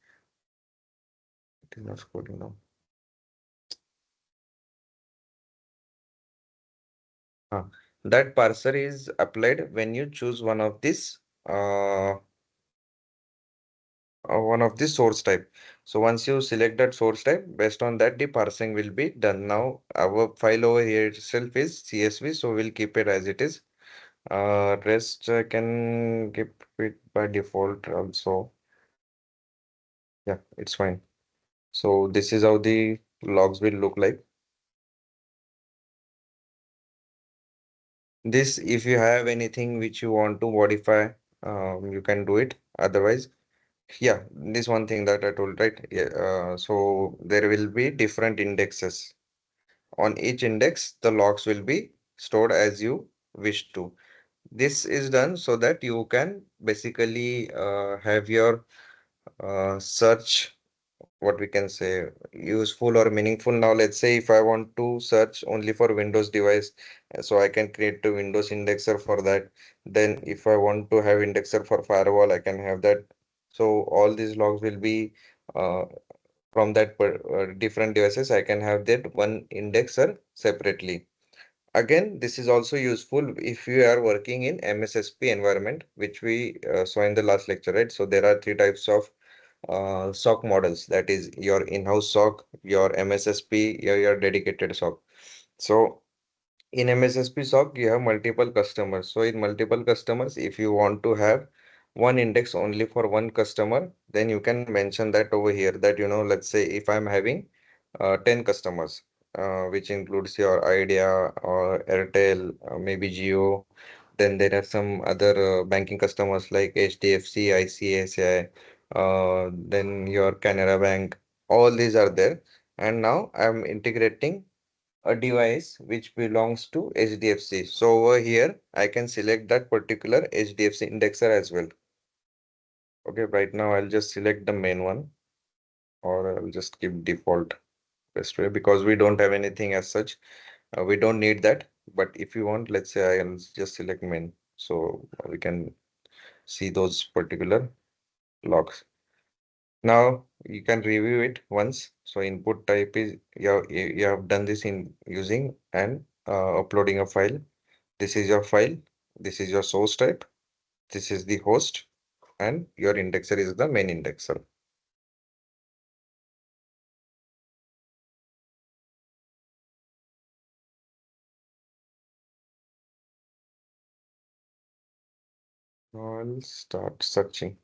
it is not scrolling now. Uh, that parser is applied when you choose uh, one of the source type. So once you select that source type, based on that, the parsing will be done. Now our file over here itself is CSV, so we'll keep it as it is. Rest I can keep it by default also. Yeah, it's fine. So this is how the logs will look like. This, if you have anything which you want to modify, you can do it. Otherwise, yeah, this one thing that I told, right? Yeah, so there will be different indexes. On each index, the logs will be stored as you wish to. This is done so that you can basically have your search, what we can say, useful or meaningful. Now let's say if I want to search only for Windows device, so I can create a Windows indexer for that. Then if I want to have indexer for firewall, I can have that. So all these logs will be uh, from that different devices. I can have that one indexer separately. Again, this is also useful if you are working in MSSP environment, which we saw in the last lecture, right? So there are three types of SOC models. That is your in-house SOC, your MSSP, your dedicated SOC. So in MSSP SOC, you have multiple customers. So in multiple customers, if you want to have one index only for one customer, then you can mention that over here that, let's say if I'm having 10 customers, which includes your Idea or Airtel, maybe Geo, then there are some other banking customers like HDFC, ICICI, then your Canara Bank, all these are there. And now I'm integrating a device which belongs to HDFC. So over here, I can select that particular HDFC indexer as well. Okay, right now I'll just select the main one, or I'll just keep default best way because we don't have anything as such. We don't need that. But if you want, let's say I'll just select main. So we can see those particular logs. Now you can review it once. So input type is you have done this in using and uploading a file. This is your file. This is your source type. This is the host, and your indexer is the main indexer. Now I'll start searching.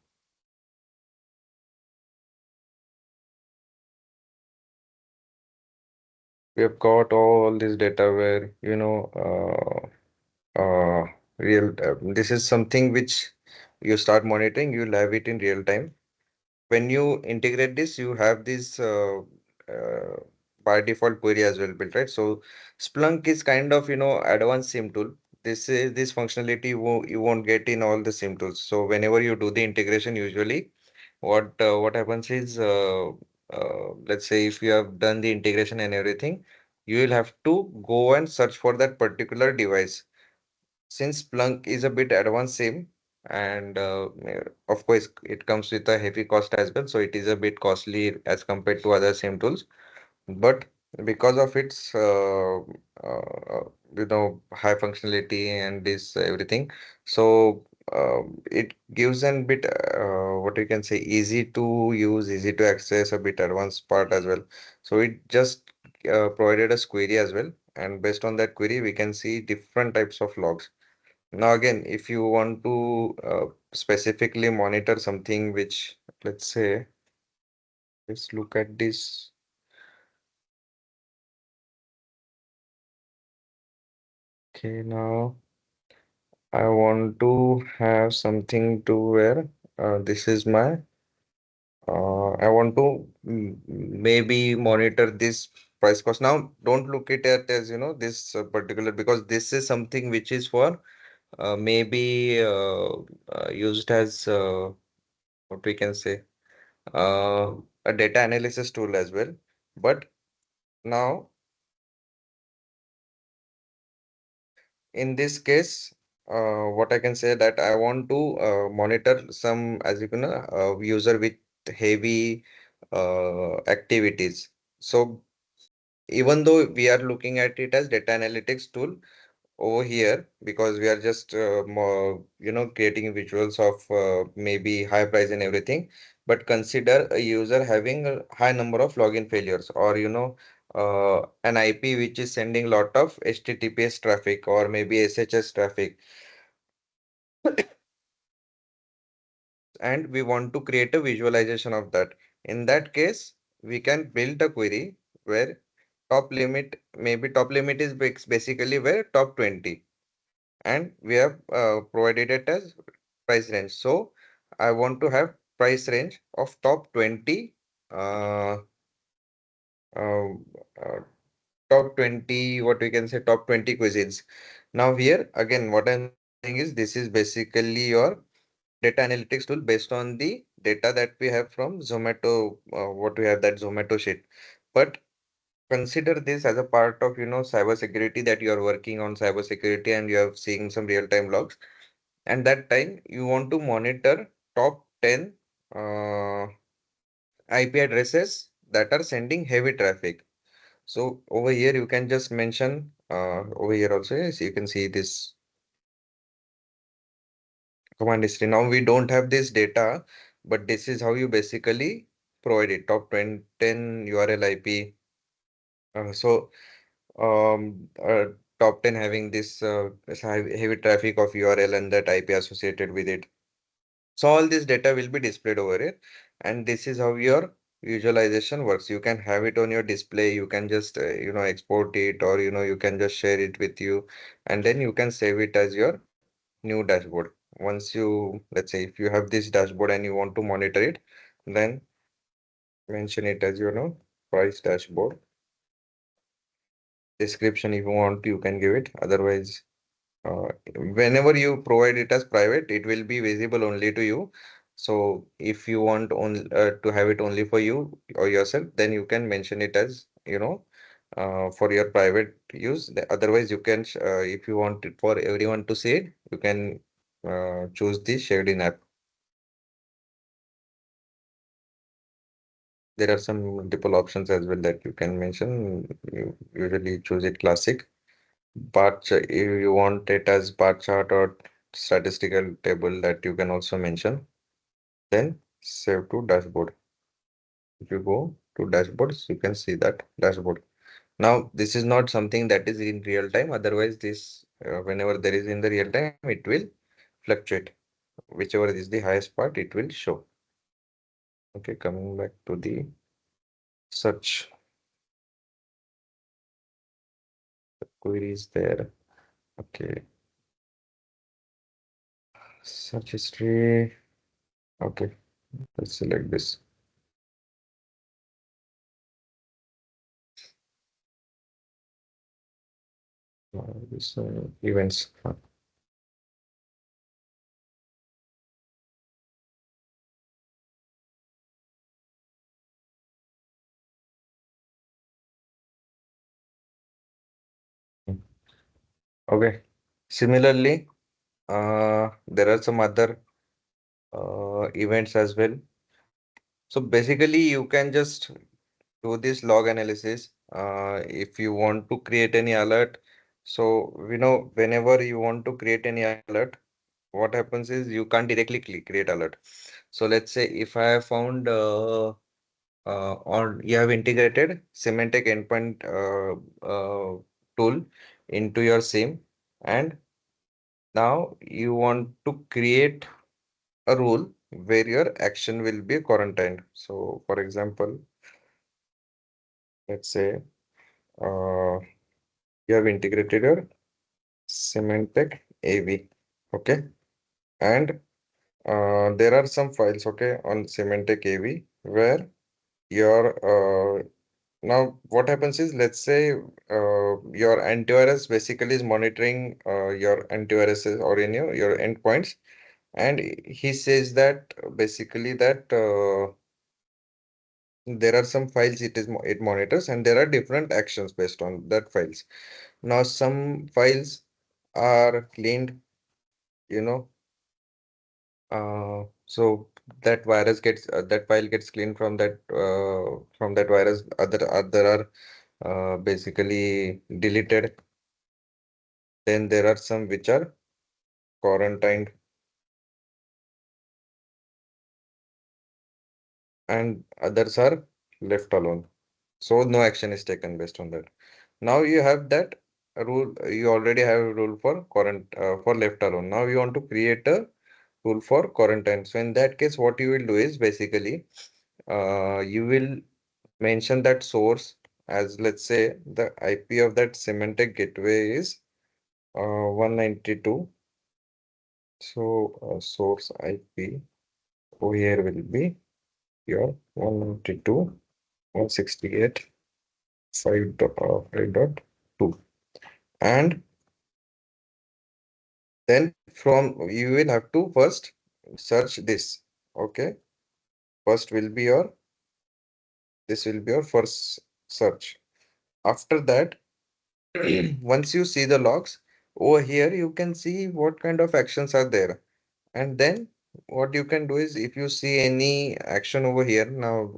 We have got all this data where, this is something which you start monitoring, you'll have it in real time. When you integrate this, you have this uh, by default query as well built, right? So Splunk is kind of, advanced SIEM tool. This functionality you won't get in all the SIEM tools. So whenever you do the integration, usually what happens is, let's say if you have done the integration and everything, you will have to go and search for that particular device. Since Splunk is a bit advanced SIEM, and of course it comes with a heavy cost as well, so it is a bit costly as compared to other SIEM tools. But because of its high functionality and this everything, so it gives a bit what you can say easy to use, easy to access, a bit advanced part as well. So it just provided us query as well, and based on that query we can see different types of logs. Now again, if you want to specifically monitor something which, let's say, let's look at this. Okay, now I want to have something to where this is my I want to maybe monitor this price cost. Now don't look at it as this particular, because this is something which is for maybe used as what we can say uh, a data analysis tool as well. But now in this case, what I can say that I want to monitor some, as you know, user with heavy activities. So even though we are looking at it as data analytics tool over here, because we are just more, creating visuals of maybe high price and everything, but consider a user having a high number of login failures, or an IP which is sending lot of HTTPS traffic or maybe SSH traffic, and we want to create a visualization of that. In that case, we can build a query where top limit is basically where top 20, and we have provided it as price range. So I want to have price range of top 20 uh, uh, uh, top 20, what we can say, top 20 cuisines. Now here again, what I'm saying is this is basically your data analytics tool based on the data that we have from Zomato, what we have that Zomato sheet. But consider this as a part of cybersecurity, that you are working on cybersecurity and you have seeing some real-time logs. And that time you want to monitor top 10 uh, IP addresses that are sending heavy traffic. So over here you can just mention over here also, yes, you can see this command history. Now we don't have this data, but this is how you basically provide it. Top 20, 10 URL IP. So top 10 having this heavy traffic of URL and that IP associated with it. So all this data will be displayed over here, and this is how your visualization works. You can have it on your display. You can just export it, or you can just share it with you, and then you can save it as your new dashboard. Once you, let's say, if you have this dashboard and you want to monitor it, then mention it as price dashboard. Description, if you want, you can give it. Otherwise, whenever you provide it as private, it will be visible only to you. So if you want to have it only for you or yourself, then you can mention it as for your private use. Otherwise, you can if you want it for everyone to see it, you can choose the shared in app. There are some multiple options as well that you can mention. You usually choose it classic. But if you want it as bar chart or statistical table, that you can also mention. Then save to dashboard. If you go to dashboards, you can see that dashboard. Now, this is not something that is in real time. Otherwise, this whenever there is in the real time, it will fluctuate. Whichever is the highest part, it will show. Okay, coming back to the search queries there. Okay, search history. Okay, let's select this. This events. Okay. Similarly, there are some other events as well. So basically, you can just do this log analysis. If you want to create any alert, so whenever you want to create any alert, what happens is you can't directly click create alert. So let's say if I have found or you have integrated Symantec endpoint tool into your SIEM, and now you want to create a rule where your action will be quarantined. So, for example, let's say you have integrated your Symantec AV, okay, and there are some files, okay, on Symantec AV where your now what happens is, let's say your antivirus basically is monitoring your antivirus or in your endpoints, and he says that basically that there are some files it monitors, and there are different actions based on that files. Now some files are cleaned, you know so that file gets cleaned from that virus. Other are basically deleted. Then there are some which are quarantined, and others are left alone. So no action is taken based on that. Now you have that rule. You already have a rule for for left alone. Now you want to create a rule for quarantine. So in that case, what you will do is basically you will mention that source as, let's say, the IP of that Symantec gateway is 192. So source IP over here will be your 192.168.5.2, and then from you will have to first search this. Okay, first will be your this will be your first search. After that, once you see the logs over here, you can see what kind of actions are there, and then what you can do is if you see any action over here now,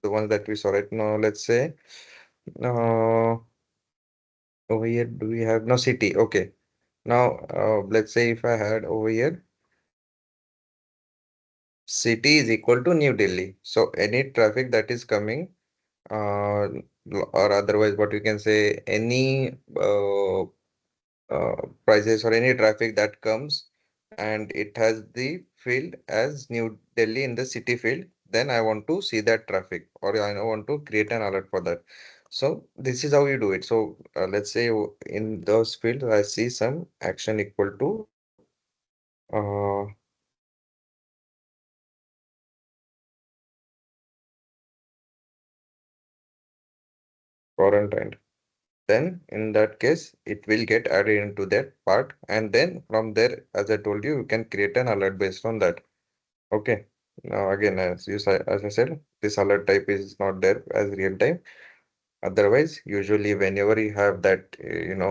the one that we saw right now, let's say, uh, over here, do we have no city? Okay. Now, let's say if I had over here, city is equal to New Delhi. So any traffic that is coming, uh, or otherwise, what you can say, any uh, prices or any traffic that comes and it has the field as New Delhi in the city field, then I want to see that traffic or I want to create an alert for that. So this is how you do it. So let's say in those fields, I see some action equal to uh, quarantine. Then in that case, it will get added into that part. And then from there, as I told you, you can create an alert based on that. Okay. Now again, as I said, this alert type is not there as real time. Otherwise, usually whenever you have that, real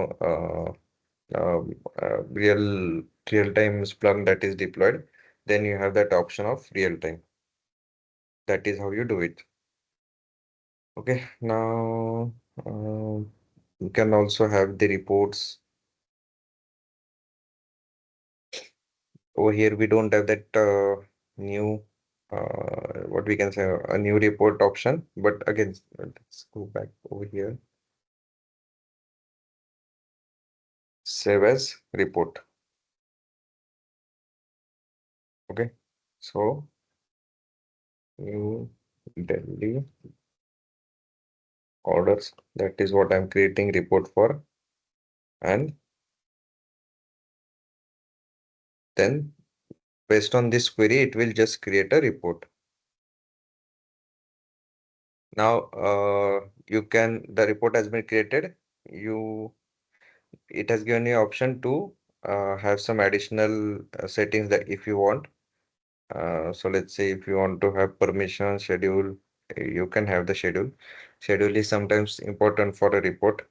time Splunk that is deployed, then you have that option of real time. That is how you do it. Okay. Now, you can also have the reports over here. We don't have that new, what we can say, a new report option. But again, let's go back over here. Save as report. Okay. So New Delhi orders. That is what I'm creating report for. And then based on this query, it will just create a report. Now, the report has been created. It has given you option to have some additional settings that if you want. So let's say if you want to have permission schedule, you can have the schedule. Schedule is sometimes important for a report.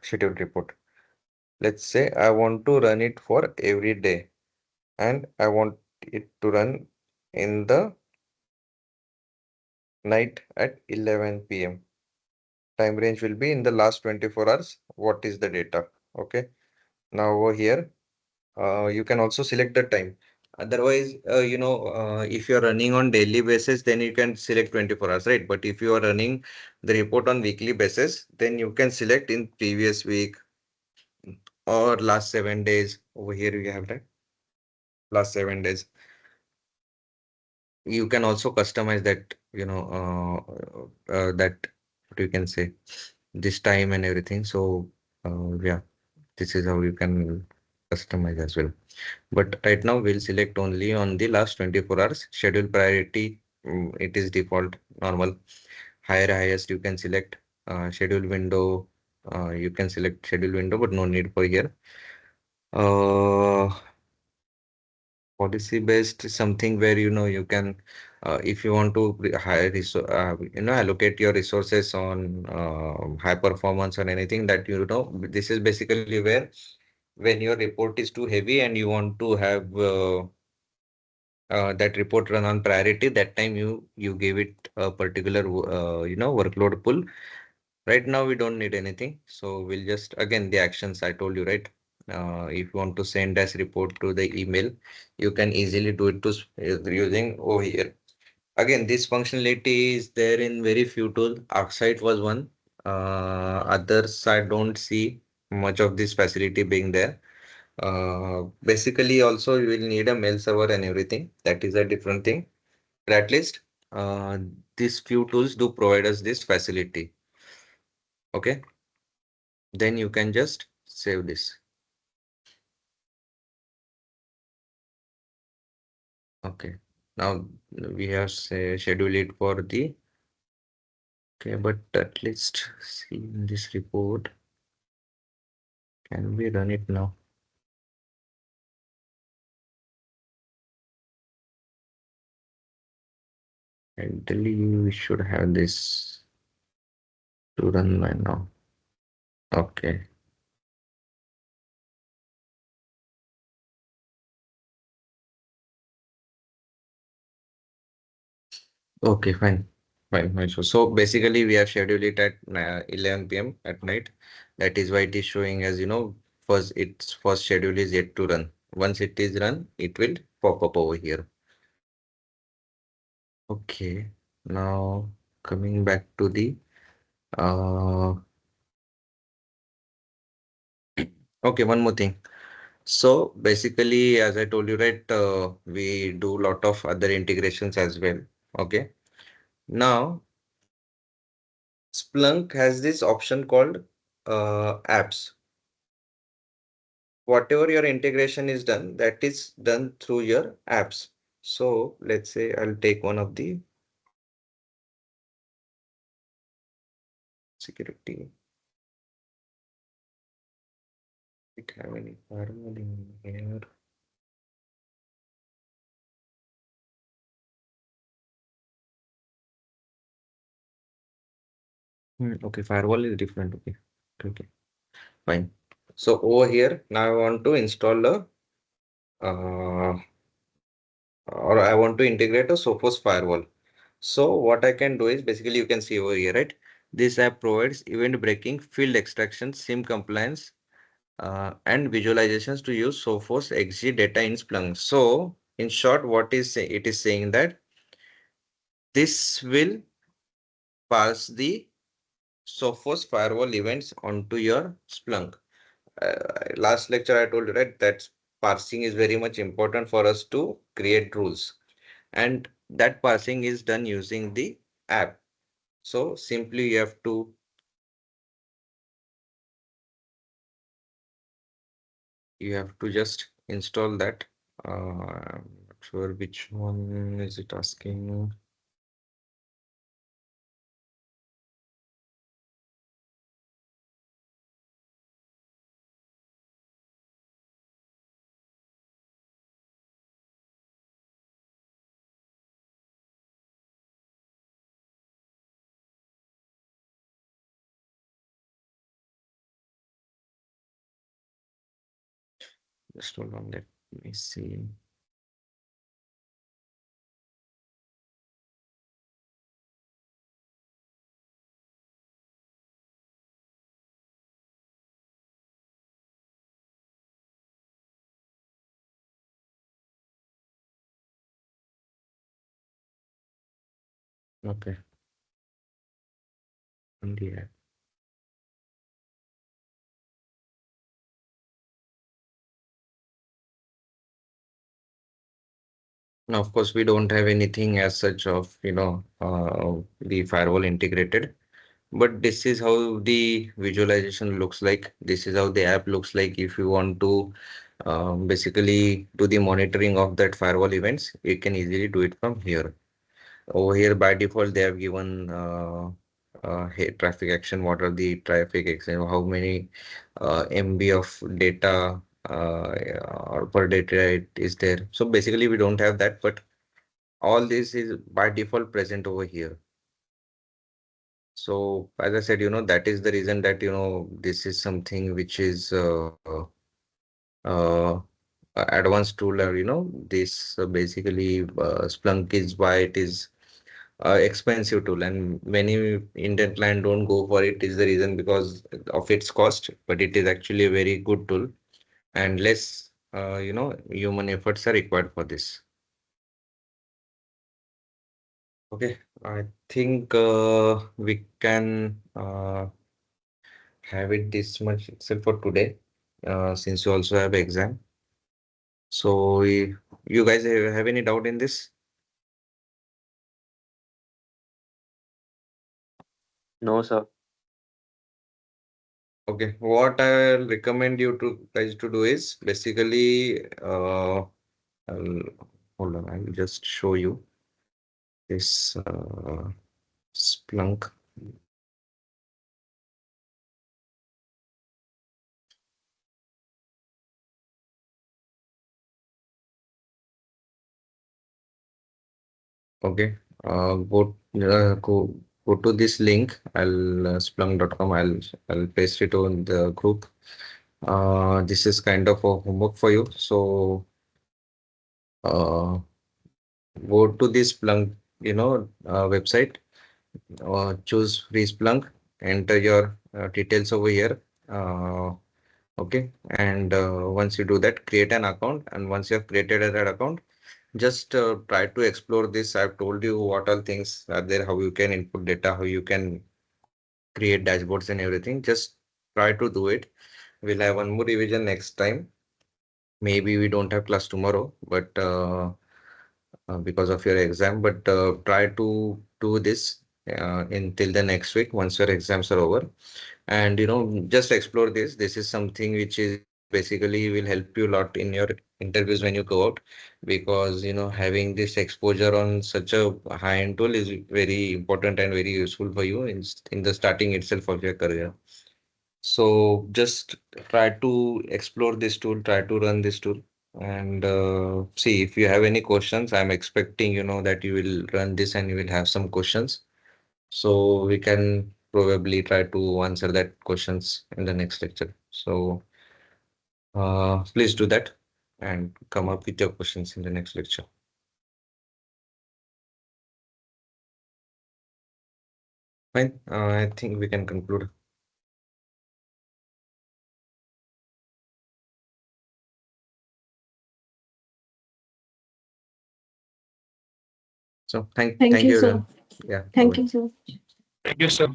Schedule report. Let's say I want to run it for every day and I want it to run in the night at 11 p.m. Time range will be in the last 24 hours. What is the data? Okay. Now over here, you can also select the time. Otherwise, if you're running on daily basis, then you can select 24 hours, right? But if you are running the report on weekly basis, then you can select in previous week or last 7 days. Over here, you have that last 7 days. You can also customize that, that what you can say this time and everything. So, yeah, this is how you can customize as well. But right now we'll select only on the last 24 hours. Schedule priority, it is default normal. Higher, highest you can select. Schedule window, you can select schedule window, but no need for here. Uh, Policy based is something where you can, if you want to hire allocate your resources on high performance or anything that this is basically where when your report is too heavy and you want to have that report run on priority, that time you give it a particular workload pull. Right now we don't need anything, so we'll just again the actions I told you, right? If you want to send as report to the email, you can easily do it to using over here. Again, this functionality is there in very few tools. ArcSight was one. Others I don't see much of this facility being there. Basically, also you will need a mail server and everything. That is a different thing. But at least uh, these few tools do provide us this facility. Okay, then you can just save this. Okay, now we have scheduled it for the. Okay, but at least see in this report. Can we run it now? Ideally, we should have this to run right now. Okay. Okay, fine. Fine, fine. So basically we have scheduled it at 11 p.m. at night. That is why it is showing as, first its first schedule is yet to run. Once it is run, it will pop up over here. Okay. Now coming back to the uh okay, one more thing. So basically, as I told you, right, we do lot of other integrations as well. Okay. Now Splunk has this option called apps. Whatever your integration is done, that is done through your apps. So let's say I'll take one of the security. It have any firewall in here? Okay, firewall is different. Okay, okay, fine. So over here, now I want to install a uh, or I want to integrate a Sophos firewall. So what I can do is basically you can see over here, right? This app provides event breaking, field extraction, SIM compliance, and visualizations to use Sophos XG data in Splunk. So in short, it is saying that this will pass the Sophos firewall events onto your Splunk. Last lecture I told you, right, that parsing is very much important for us to create rules, and that parsing is done using the app. So simply you have to just install that. I'm not sure which one is it asking. Just hold on, let me see. Okay, in the app. Now, of course, we don't have anything as such of, the firewall integrated, but this is how the visualization looks like. This is how the app looks like. If you want to basically do the monitoring of that firewall events, you can easily do it from here. Over here, by default, they have given hey, traffic action. What are the traffic action? How many MB of data or per data it is there? So basically, we don't have that, but all this is by default present over here. So as I said, that is the reason that, this is something which is uh, advanced tool, or, this basically Splunk is why it is expensive tool, and many Indian client don't go for it is the reason because of its cost, but it is actually a very good tool and less, human efforts are required for this. Okay, I think we can have it this much itself for today, since you also have exam. So you guys have any doubt in this? No, sir. Okay, what I'll recommend you to guys to do is basically I'll hold on, I'll just show you this Splunk. Okay, go to this link. I'll splunk.com. I'll paste it on the group. This is kind of a homework for you. So go to this Splunk. website, choose free Splunk, enter your details over here. Uh, okay, and once you do that, create an account, and once you have created that account, just try to explore this. I've told you what all things are there, how you can input data, how you can create dashboards and everything. Just try to do it. We'll have one more revision next time. Maybe we don't have class tomorrow, but because of your exam, but try to do this until the next week once your exams are over. And just explore this. This is something which is basically will help you a lot in your interviews when you go out, because having this exposure on such a high-end tool is very important and very useful for you in the starting itself of your career. So just try to explore this tool, try to run this tool, and see if you have any questions. I'm expecting, that you will run this and you will have some questions. So we can probably try to answer that questions in the next lecture. So please do that and come up with your questions in the next lecture. Fine. I think we can conclude. So Thank thank you, you sir. everyone. Yeah. Thank Bye. you, sir. Thank you, sir.